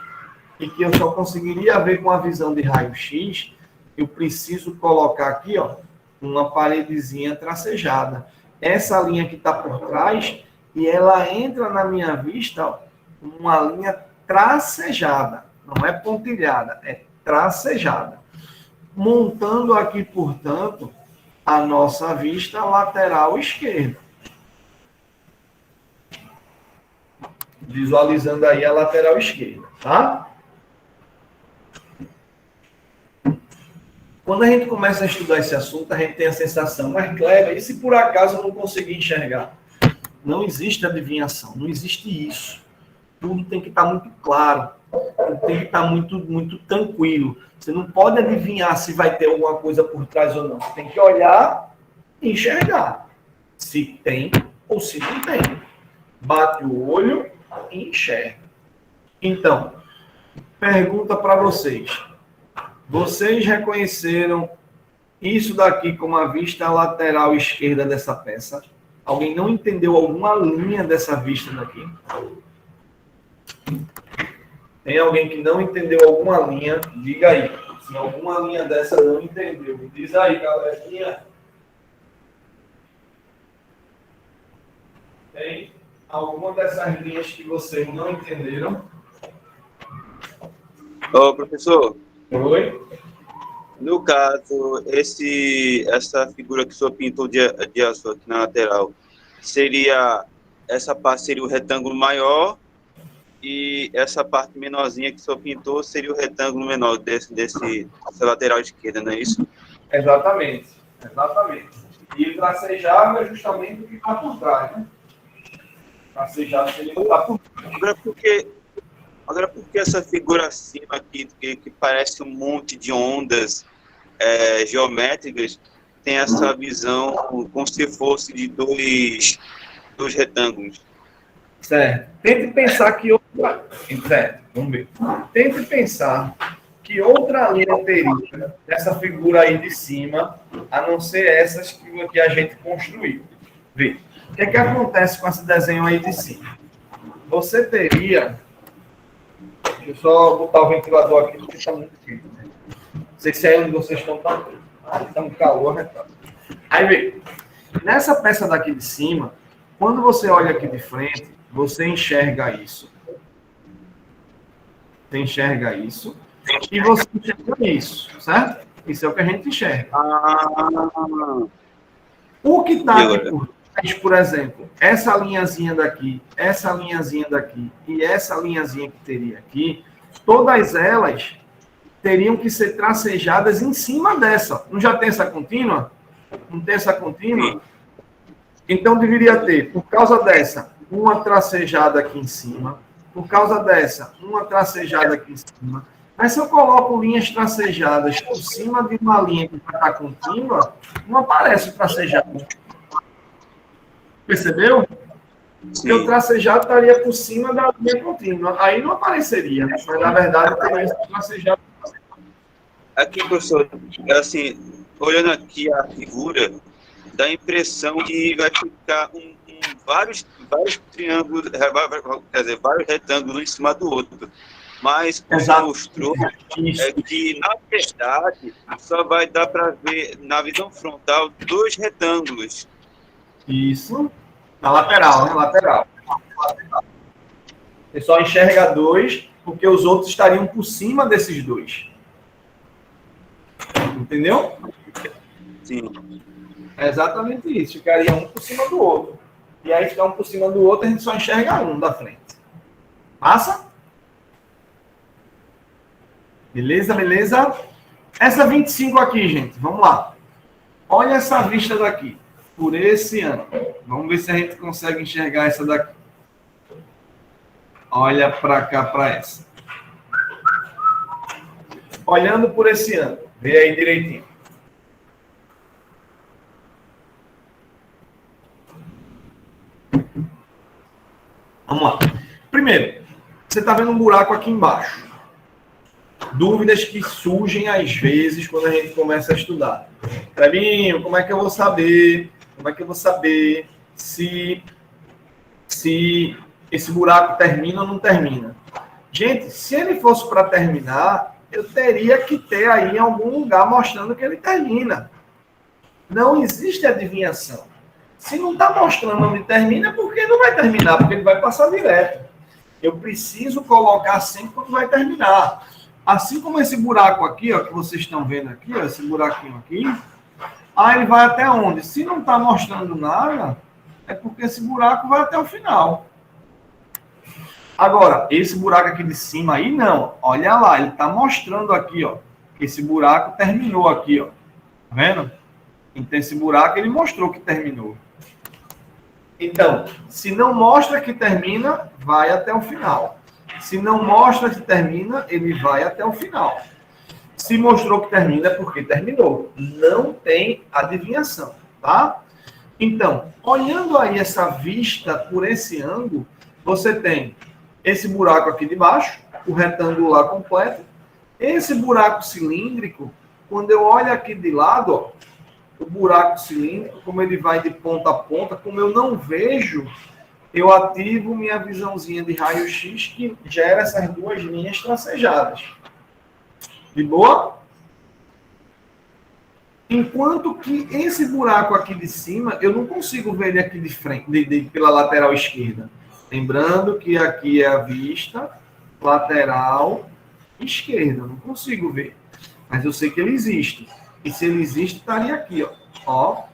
Speaker 1: e que eu só conseguiria ver com a visão de raio-x, eu preciso colocar aqui, ó, uma paredezinha tracejada. Essa linha que está por trás, e ela entra na minha vista, ó, uma linha tracejada. Não é pontilhada, é tracejada. Montando aqui, portanto, a nossa vista lateral esquerda. Visualizando aí a lateral esquerda, tá? Quando a gente começa a estudar esse assunto, a gente tem a sensação, mas Kleber, e se por acaso eu não conseguir enxergar? Não existe adivinhação, não existe isso. Tudo tem que estar muito claro, tudo tem que estar muito tranquilo. Você não pode adivinhar se vai ter alguma coisa por trás ou não. Você tem que olhar e enxergar. Se tem ou se não tem. Bate o olho e enxerga. Então, pergunta para vocês. Vocês reconheceram isso daqui como a vista lateral esquerda dessa peça? Alguém não entendeu alguma linha dessa vista daqui? Tem alguém que não entendeu alguma linha? Diga aí. Se alguma linha dessa não entendeu, me diz aí, galerinha. Tem alguma dessas linhas que vocês não entenderam?
Speaker 6: Ô, professor.
Speaker 1: Oi?
Speaker 6: No caso, essa figura que o senhor pintou de azul aqui na lateral, essa parte seria o retângulo maior e essa parte menorzinha que o senhor pintou seria o retângulo menor dessa lateral esquerda, não é isso?
Speaker 1: Exatamente. E o tracejado é justamente o que está por trás, né? Tracejado seria o que está por trás.
Speaker 6: Agora, por que essa figura acima aqui, que parece um monte de ondas geométricas, tem essa visão como se fosse de dois retângulos?
Speaker 1: Certo. Tente pensar que outra... Certo, vamos ver. Tente pensar que outra linha teria essa figura aí de cima, a não ser essas que a gente construiu. Vê. O que é que acontece com esse desenho aí de cima? Você teria... Deixa eu só botar o ventilador aqui, porque está muito frio. Né? Não sei se é onde vocês estão, está um calor, né? Aí, vê. Nessa peça daqui de cima, quando você olha aqui de frente, você enxerga isso. Você enxerga isso. E você enxerga isso, certo? Isso é o que a gente enxerga. O que está aqui por trás, por exemplo, essa linhazinha daqui e essa linhazinha que teria aqui, todas elas teriam que ser tracejadas em cima dessa. Não já tem essa contínua? Não tem essa contínua? Então, deveria ter, por causa dessa, uma tracejada aqui em cima, por causa dessa, uma tracejada aqui em cima, Mas se eu coloco linhas tracejadas por cima de uma linha que está contínua, não aparece o tracejado. Percebeu? Porque o tracejado estaria por cima da linha contínua. Aí não apareceria. Mas, na verdade, teria esse tracejado.
Speaker 6: Aqui, professor, assim, olhando aqui a figura, dá a impressão que vai ficar vários triângulos, quer dizer, vários retângulos em cima do outro. Mas o que você mostrou é que, na verdade, só vai dar para ver, na visão frontal, 2 retângulos.
Speaker 1: Isso. Na lateral, né? Lateral. Você só enxerga 2, porque os outros estariam por cima desses 2. Entendeu?
Speaker 6: Sim.
Speaker 1: É exatamente isso. Ficaria um por cima do outro. E aí, ficar um por cima do outro, a gente só enxerga um da frente. Passa? Beleza, beleza? Essa 25 aqui, gente. Vamos lá. Olha essa vista daqui. Por esse ângulo. Vamos ver se a gente consegue enxergar essa daqui. Olha para cá, para essa. Olhando por esse ângulo. Vê aí direitinho. Vamos lá. Primeiro, você está vendo um buraco aqui embaixo. Dúvidas que surgem às vezes quando a gente começa a estudar. Clebinho, como é que eu vou saber? Como é que eu vou saber se esse buraco termina ou não termina? Gente, se ele fosse para terminar, eu teria que ter aí em algum lugar mostrando que ele termina. Não existe adivinhação. Se não está mostrando onde termina, por que não vai terminar? Porque ele vai passar direto. Eu preciso colocar sempre quando vai terminar. Assim como esse buraco aqui, ó, que vocês estão vendo aqui, ó, esse buraquinho aqui, aí ele vai até onde? Se não está mostrando nada, é porque esse buraco vai até o final. Agora, esse buraco aqui de cima aí, não. Olha lá, ele está mostrando aqui, ó, que esse buraco terminou aqui, ó. Tá vendo? Então, esse buraco, ele mostrou que terminou. Então, se não mostra que termina, vai até o final. Se não mostra que termina, ele vai até o final. Se mostrou que termina, é porque terminou. Não tem adivinhação, tá? Então, olhando aí essa vista por esse ângulo, você tem esse buraco aqui de baixo, o retangular completo. Esse buraco cilíndrico, quando eu olho aqui de lado, ó, o buraco cilíndrico, como ele vai de ponta a ponta, como eu não vejo, eu ativo minha visãozinha de raio-x que gera essas 2 linhas tracejadas. De boa? Enquanto que esse buraco aqui de cima, eu não consigo ver ele aqui de frente, pela lateral esquerda. Lembrando que aqui é a vista lateral esquerda. Eu não consigo ver. Mas eu sei que ele existe. E se ele existe, estaria aqui, ó.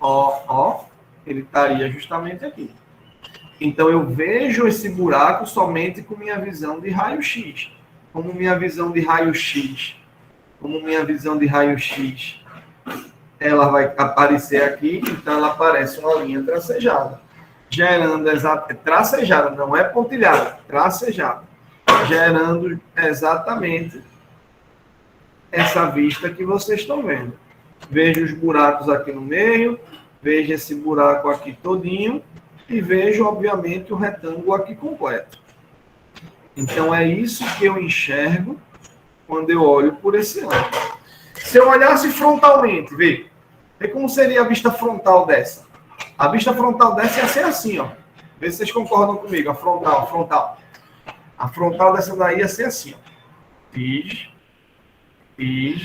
Speaker 1: Ó. Ele estaria justamente aqui. Então, eu vejo esse buraco somente com minha visão de raio-x. Como minha visão de raio-x, ela vai aparecer aqui, então ela aparece uma linha tracejada. Gerando tracejada, não é pontilhada, tracejada. Gerando exatamente essa vista que vocês estão vendo. Vejo os buracos aqui no meio, vejo esse buraco aqui todinho, e vejo, obviamente, o retângulo aqui completo. Então, é isso que eu enxergo quando eu olho por esse ângulo. Se eu olhasse frontalmente, vê como seria a vista frontal dessa. A vista frontal dessa ia ser assim, ó. Vê se vocês concordam comigo. A frontal. A frontal dessa daí ia ser assim, ó. Tis e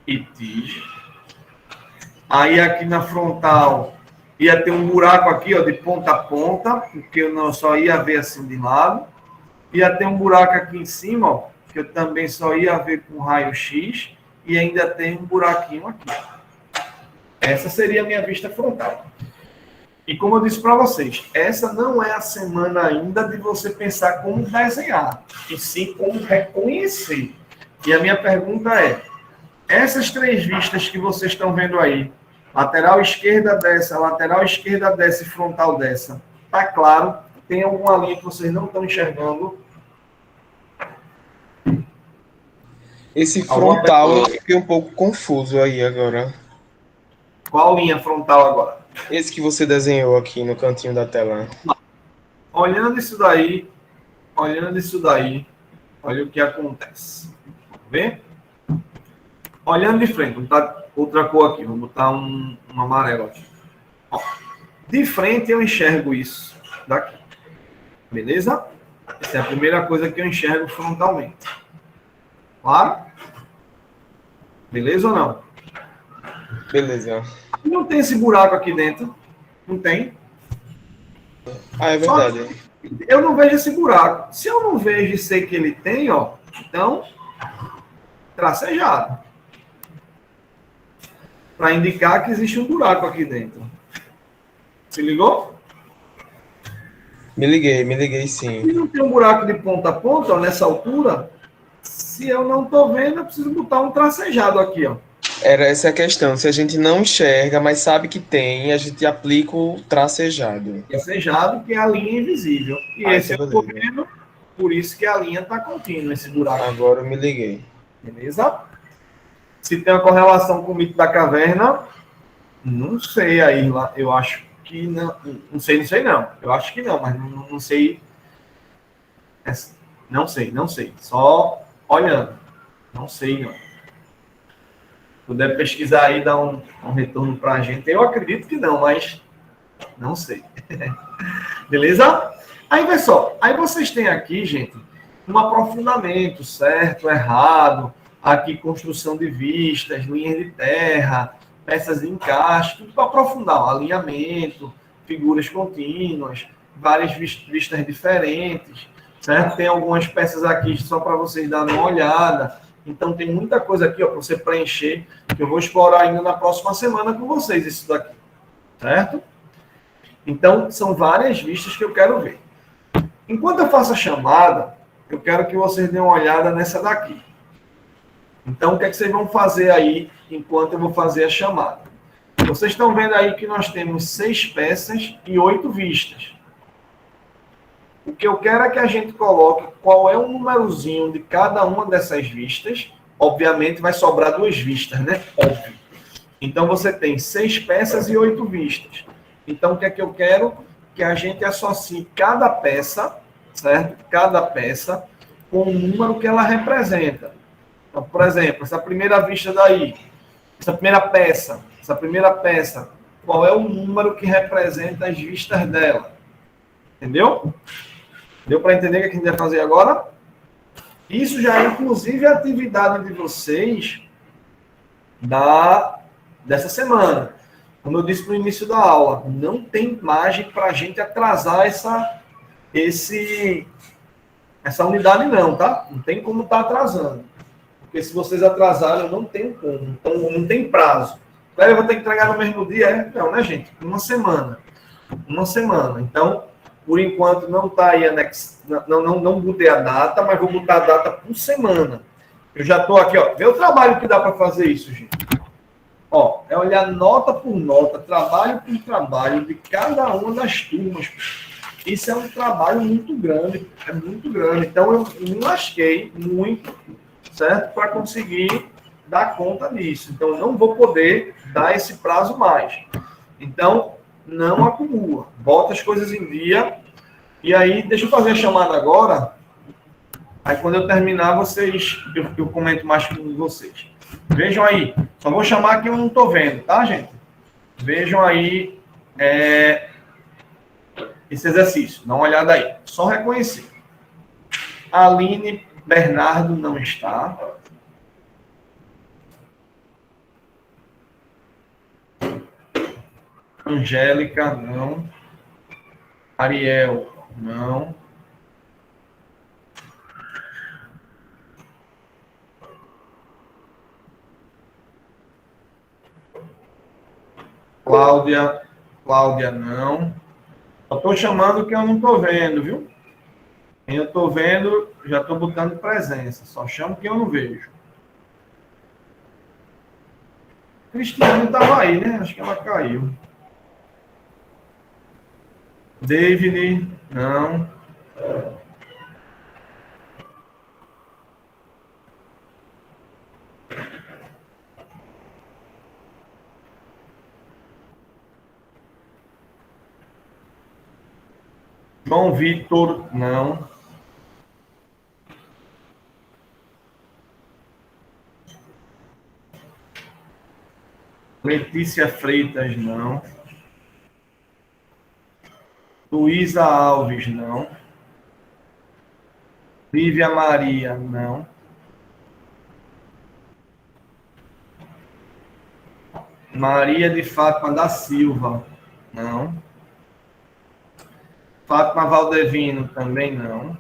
Speaker 1: tis. Aí, aqui na frontal, ia ter um buraco aqui, ó, de ponta a ponta, porque eu não só ia ver assim de lado. Ia ter um buraco aqui em cima, ó, que eu também só ia ver com raio-x. E ainda tem um buraquinho aqui. Essa seria a minha vista frontal. E como eu disse para vocês, essa não é a semana ainda de você pensar como desenhar, e sim como reconhecer. E a minha pergunta é, essas 3 vistas que vocês estão vendo aí, lateral esquerda dessa e frontal dessa. Tá claro? Tem alguma linha que vocês não estão enxergando?
Speaker 2: Esse
Speaker 1: Alguma
Speaker 2: frontal eu
Speaker 6: pessoa.
Speaker 2: fiquei um pouco confuso aí agora.
Speaker 1: Qual linha frontal agora?
Speaker 2: Esse que você desenhou aqui no cantinho da tela.
Speaker 1: Olhando isso daí, olhando isso daí, olha o que acontece. Vê? Olhando de frente, vou botar outra cor aqui, vou botar um amarelo aqui. Ó, de frente eu enxergo isso daqui. Beleza? Essa é a primeira coisa que eu enxergo frontalmente. Claro? Beleza ou não?
Speaker 2: Beleza.
Speaker 1: Não tem esse buraco aqui dentro. Não tem.
Speaker 2: Ah, é
Speaker 1: Só
Speaker 2: verdade.
Speaker 1: que eu não vejo esse buraco. Se eu não vejo e sei que ele tem, ó, então, tracejado. Para indicar que existe um buraco aqui dentro. Se ligou?
Speaker 2: Me liguei
Speaker 1: Se
Speaker 2: sim.
Speaker 1: não tem um buraco de ponta a ponta, ó, nessa altura, se eu não estou vendo, eu preciso botar um tracejado aqui, ó.
Speaker 2: Era essa a questão. Se a gente não enxerga, mas sabe que tem, a gente aplica o tracejado.
Speaker 1: Tracejado, que é a linha invisível. E
Speaker 2: Ah,
Speaker 1: esse
Speaker 2: então
Speaker 1: eu estou
Speaker 2: beleza.
Speaker 1: vendo, por isso que a linha está contínua, esse buraco.
Speaker 2: Agora eu me liguei.
Speaker 1: Beleza? Se tem uma correlação com o mito da caverna, não sei aí, eu acho que não. Não sei não. Eu acho que não, mas não sei. Não sei. Só olhando. Não sei, não. Puder pesquisar aí, dar um retorno para a gente. Eu acredito que não, mas não sei. Beleza? Aí, pessoal, aí vocês têm aqui, gente, um aprofundamento, certo, errado, aqui construção de vistas, linhas de terra, peças de encaixe, tudo para aprofundar, ó, alinhamento, figuras contínuas, várias vistas diferentes, certo? Tem algumas peças aqui só para vocês darem uma olhada. Então, tem muita coisa aqui, ó, para você preencher, que eu vou explorar ainda na próxima semana com vocês, isso daqui, certo? Então, são várias vistas que eu quero ver. Enquanto eu faço a chamada, eu quero que vocês deem uma olhada nessa daqui. Então, o que é que vocês vão fazer aí enquanto eu vou fazer a chamada? Vocês estão vendo aí que nós temos 6 peças e 8 vistas. O que eu quero é que a gente coloque qual é o númerozinho de cada uma dessas vistas. Obviamente, vai sobrar 2 vistas, né? Óbvio. Então, você tem 6 peças e 8 vistas. Então, o que é que eu quero? Que a gente associe cada peça, certo? Cada peça com o número que ela representa. Então, por exemplo, essa primeira vista daí, essa primeira peça, qual é o número que representa as vistas dela? Entendeu? Deu para entender o que a gente vai fazer agora? Isso já é, inclusive, a atividade de vocês dessa semana. Como eu disse no início da aula, não tem margem para a gente atrasar essa unidade não, tá? Não tem como estar atrasando. Porque se vocês atrasarem, eu não tenho como. Então, não tem prazo. Eu vou ter que entregar no mesmo dia? Não, né, gente? Uma semana. Então, por enquanto, não está aí anexo. Não botei a data, mas vou botar a data por semana. Eu já estou aqui, ó. Vê o trabalho que dá para fazer isso, gente. Ó, é olhar nota por nota, trabalho por trabalho de cada uma das turmas. Isso é um trabalho muito grande, é muito grande. Então, eu me lasquei muito, certo? Para conseguir dar conta disso. Então, eu não vou poder dar esse prazo mais. Então, não acumula. Bota as coisas em dia. E aí, deixa eu fazer a chamada agora. Aí, quando eu terminar, eu comento mais com vocês. Vejam aí. Só vou chamar que eu não estou vendo, tá, gente? Vejam aí esse exercício. Dá uma olhada aí. Só reconhecer. Aline Bernardo não está. Angélica, não. Ariel, não. Cláudia, não. Só estou chamando que eu não estou vendo, viu? Quem eu estou vendo, já estou botando presença. Só chamo que eu não vejo. Cristiane estava aí, né? Acho que ela caiu. David, não. João Vitor, não. Letícia Freitas, não. Luísa Alves, não. Lívia Maria, não. Maria de Fátima da Silva, não. Fátima Valdevino, também não.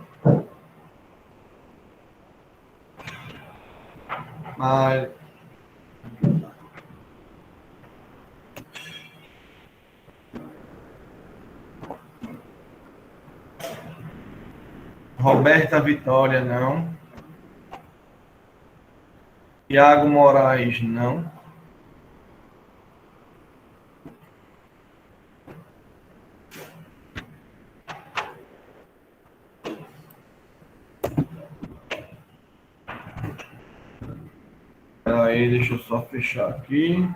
Speaker 1: Roberta Vitória, não. Tiago Moraes, não. Aí, deixa eu só fechar aqui.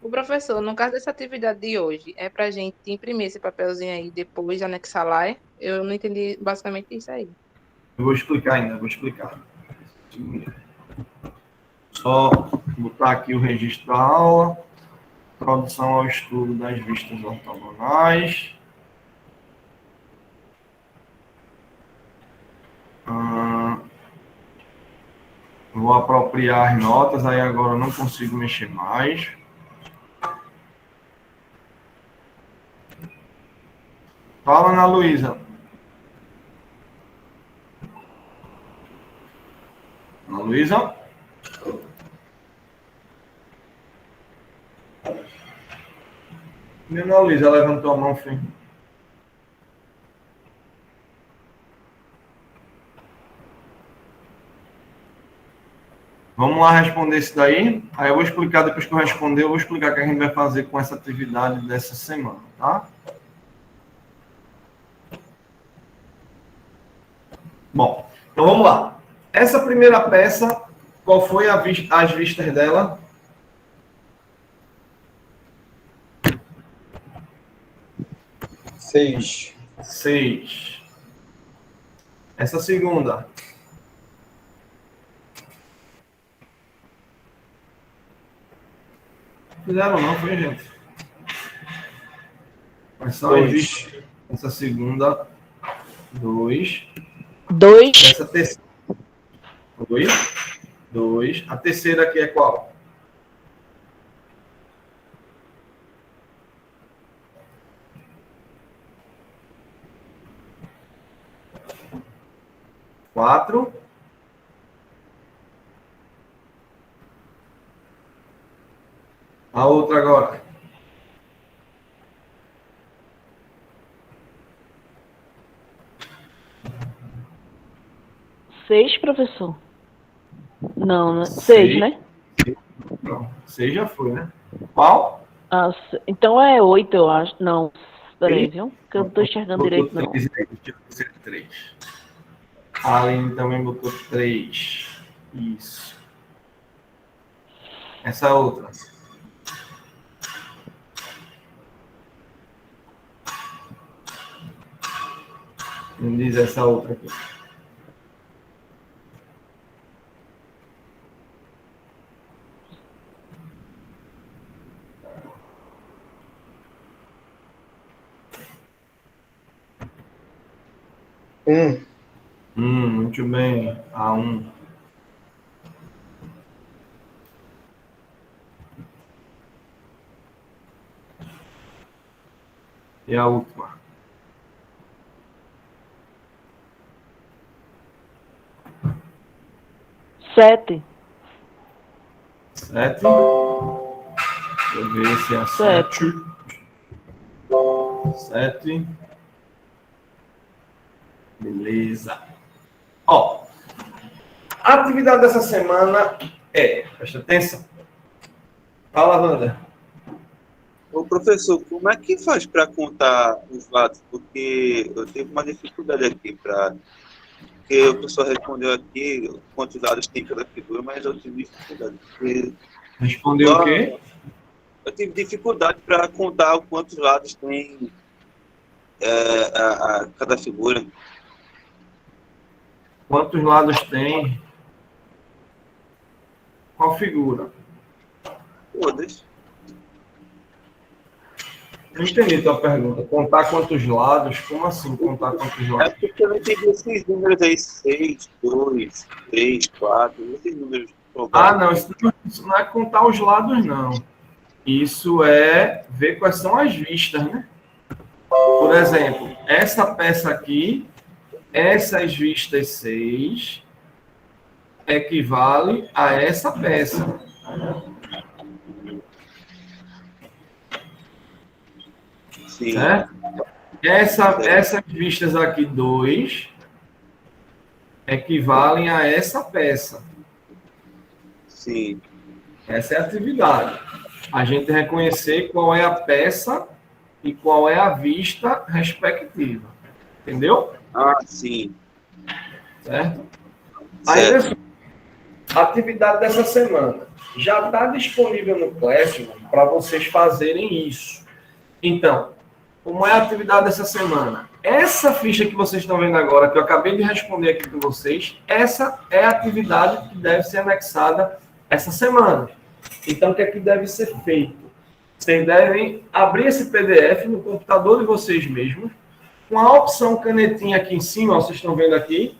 Speaker 8: O professor, no caso dessa atividade de hoje, é para a gente imprimir esse papelzinho aí depois de anexar lá? Eu não entendi basicamente isso aí.
Speaker 1: Eu vou explicar ainda, vou explicar. Só botar aqui o registro da aula. Introdução ao estudo das vistas ortogonais. Vou apropriar as notas, aí agora eu não consigo mexer mais. Fala, Ana Luísa. Ana Luísa? Ana Luísa levantou a mão, filho. Vamos lá responder isso daí. Aí eu vou explicar, depois que eu responder, eu vou explicar o que a gente vai fazer com essa atividade dessa semana, tá? Bom, então vamos lá. Essa primeira peça, qual foi as vistas dela?
Speaker 2: Seis.
Speaker 1: 6. Essa segunda. Fizeram não, foi, gente? Mas são as vistas. Essa segunda, 2.
Speaker 4: 2.
Speaker 1: Essa terceira. 2. A terceira aqui é qual? Quatro. A outra agora.
Speaker 4: Seis, professor? Não, né? Seis, né?
Speaker 1: Não, 6 já foi, né? Qual?
Speaker 4: Ah, então é 8, eu acho. Não, peraí, viu? Porque eu não tô enxergando direito, não.
Speaker 1: 3. A Aline também botou 3. Isso. Essa outra. Me diz essa outra aqui. Muito bem. A1. E a última.
Speaker 4: Sete.
Speaker 1: 7. Deixa eu ver se é 7. 7. Beleza. Ó, a atividade dessa semana é, presta atenção. Fala, Wanda.
Speaker 6: Ô, professor, como é que faz para contar os lados? Porque eu tenho uma dificuldade aqui para porque o pessoal respondeu aqui quantos lados tem cada figura, mas eu tive dificuldade.
Speaker 1: Respondeu o quê?
Speaker 6: Eu tive dificuldade para contar quantos lados tem cada figura.
Speaker 1: Quantos lados tem? Qual figura?
Speaker 6: Todas.
Speaker 1: Não entendi tua pergunta. Contar quantos lados? Como assim contar quantos
Speaker 6: É
Speaker 1: lados?
Speaker 6: porque eu não entendi esses números aí, 6, 2, 3, 4, esses números.
Speaker 1: Ah, não, isso não é contar os lados, não. Isso é ver quais são as vistas, né? Por exemplo, essa peça aqui, essas vistas 6, equivale a essa peça.
Speaker 6: Sim.
Speaker 1: Certo? Essas vistas aqui 2 equivalem a essa peça.
Speaker 6: Sim.
Speaker 1: Essa é a atividade. A gente reconhecer qual é a peça e qual é a vista respectiva. Entendeu?
Speaker 6: Ah, sim.
Speaker 1: Certo? Aí, pessoal, a atividade dessa semana já está disponível no Classroom para vocês fazerem isso. Então, como é a atividade dessa semana? Essa ficha que vocês estão vendo agora, que eu acabei de responder aqui com vocês, essa é a atividade que deve ser anexada essa semana. Então, o que é que deve ser feito? Vocês devem abrir esse PDF no computador de vocês mesmos, com a opção canetinha aqui em cima, ó, vocês estão vendo aqui.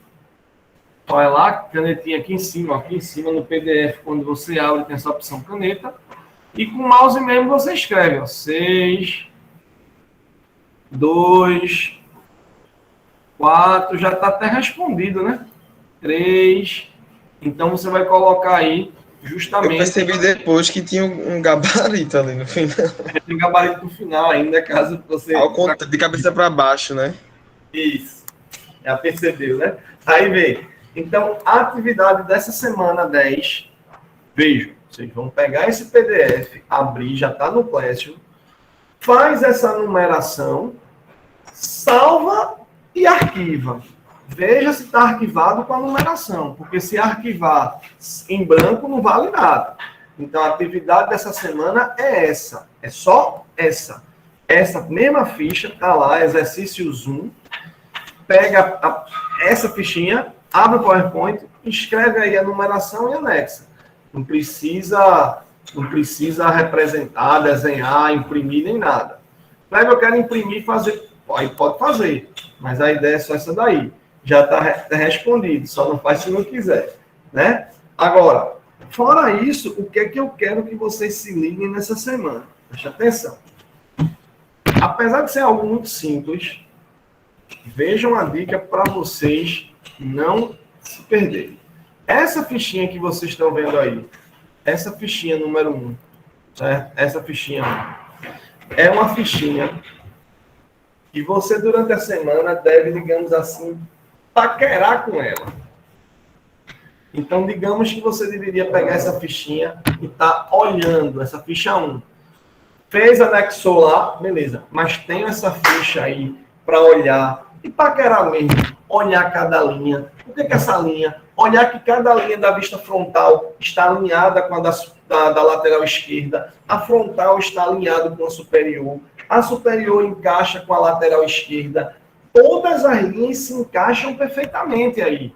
Speaker 1: Olha lá, canetinha aqui em cima no PDF, quando você abre, tem essa opção caneta. E com o mouse mesmo você escreve, ó, 6, 2, 4, já está até respondido, né? 3. Então você vai colocar aí justamente.
Speaker 2: Eu percebi depois que tinha um gabarito ali no final.
Speaker 1: Tem um gabarito no final ainda, caso você.
Speaker 2: De cabeça para baixo, né?
Speaker 1: Isso. Já percebeu, né? Aí vem. Então, a atividade dessa semana 10, vejam, vocês vão pegar esse PDF, abrir, já está no Classroom, faz essa numeração, salva e arquiva. Veja se está arquivado com a numeração, porque se arquivar em branco não vale nada. Então, a atividade dessa semana é essa, é só essa. Essa mesma ficha está lá, exercício Zoom, pega essa fichinha, abre o PowerPoint, escreve aí a numeração e anexa. Não precisa representar, desenhar, imprimir, nem nada. Mas eu quero imprimir e fazer. Aí pode fazer, mas a ideia é só essa daí. Já está respondido, só não faz se não quiser. Né? Agora, fora isso, o que é que eu quero que vocês se liguem nessa semana? Preste atenção. Apesar de ser algo muito simples, vejam a dica para vocês não se perderem. Essa fichinha que vocês estão vendo aí, essa fichinha número 1, certo? Essa fichinha 1, é uma fichinha que você, durante a semana, deve, digamos assim, paquerar com ela. Então, digamos que você deveria pegar essa fichinha e estar olhando essa ficha 1. Fez, anexou lá, beleza. Mas tem essa ficha aí para olhar e paquerar mesmo. Olhar cada linha. O que é essa linha? Olhar que cada linha da vista frontal está alinhada com a da lateral esquerda. A frontal está alinhada com a superior. A superior encaixa com a lateral esquerda. Todas as linhas se encaixam perfeitamente aí.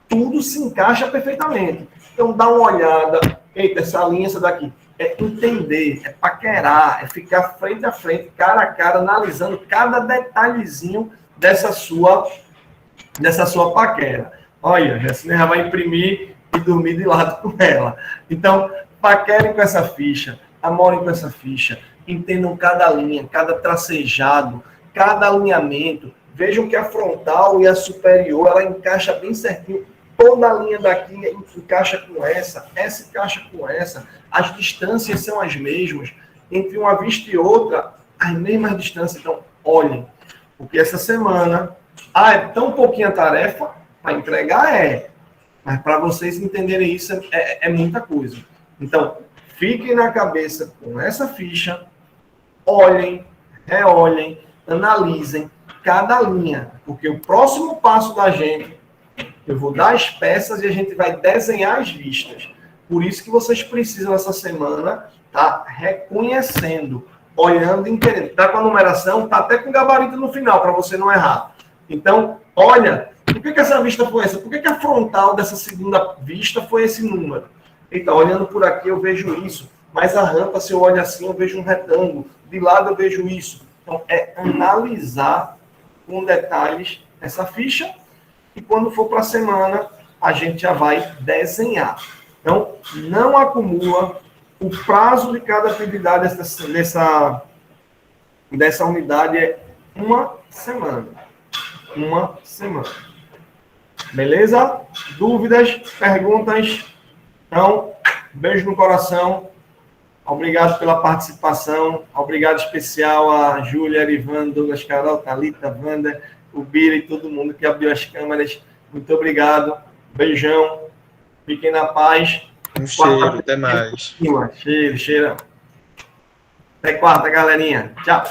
Speaker 1: Tudo se encaixa perfeitamente. Então, dá uma olhada. Eita, essa linha, essa daqui. É entender, é paquerar, é ficar frente a frente, cara a cara, analisando cada detalhezinho dessa sua paquera. Olha, a Jacine já vai imprimir e dormir de lado com ela. Então, paquerem com essa ficha, amorem com essa ficha, entendam cada linha, cada tracejado, cada alinhamento. Vejam que a frontal e a superior, ela encaixa bem certinho. Toda a linha daqui encaixa com essa encaixa com essa. As distâncias são as mesmas. Entre uma vista e outra, as mesmas distâncias. Então, olhem. Porque essa semana, é tão pouquinha tarefa, para entregar mas para vocês entenderem isso é muita coisa. Então, fiquem na cabeça com essa ficha, olhem, reolhem, analisem cada linha, porque o próximo passo da gente Eu vou dar as peças e a gente vai desenhar as vistas. Por isso que vocês precisam, essa semana, tá reconhecendo, olhando e entendendo. Tá com a numeração, tá até com o gabarito no final, para você não errar. Então, olha, por que essa vista foi essa? Por que a frontal dessa segunda vista foi esse número? Então, olhando por aqui, eu vejo isso. Mas a rampa, se eu olho assim, eu vejo um retângulo. De lado, eu vejo isso. Então, é analisar com detalhes essa ficha. E quando for para a semana, a gente já vai desenhar. Então, não acumula. O prazo de cada atividade dessa unidade é uma semana. Uma semana. Beleza? Dúvidas? Perguntas? Então, beijo no coração. Obrigado pela participação. Obrigado especial a Júlia, Ivan, Douglas, Carol, Thalita, Wanda, o Bira e todo mundo que abriu as câmeras. Muito obrigado. Beijão. Fiquem na paz.
Speaker 2: Um cheiro, até mais.
Speaker 1: Cheiro. Até quarta, galerinha. Tchau.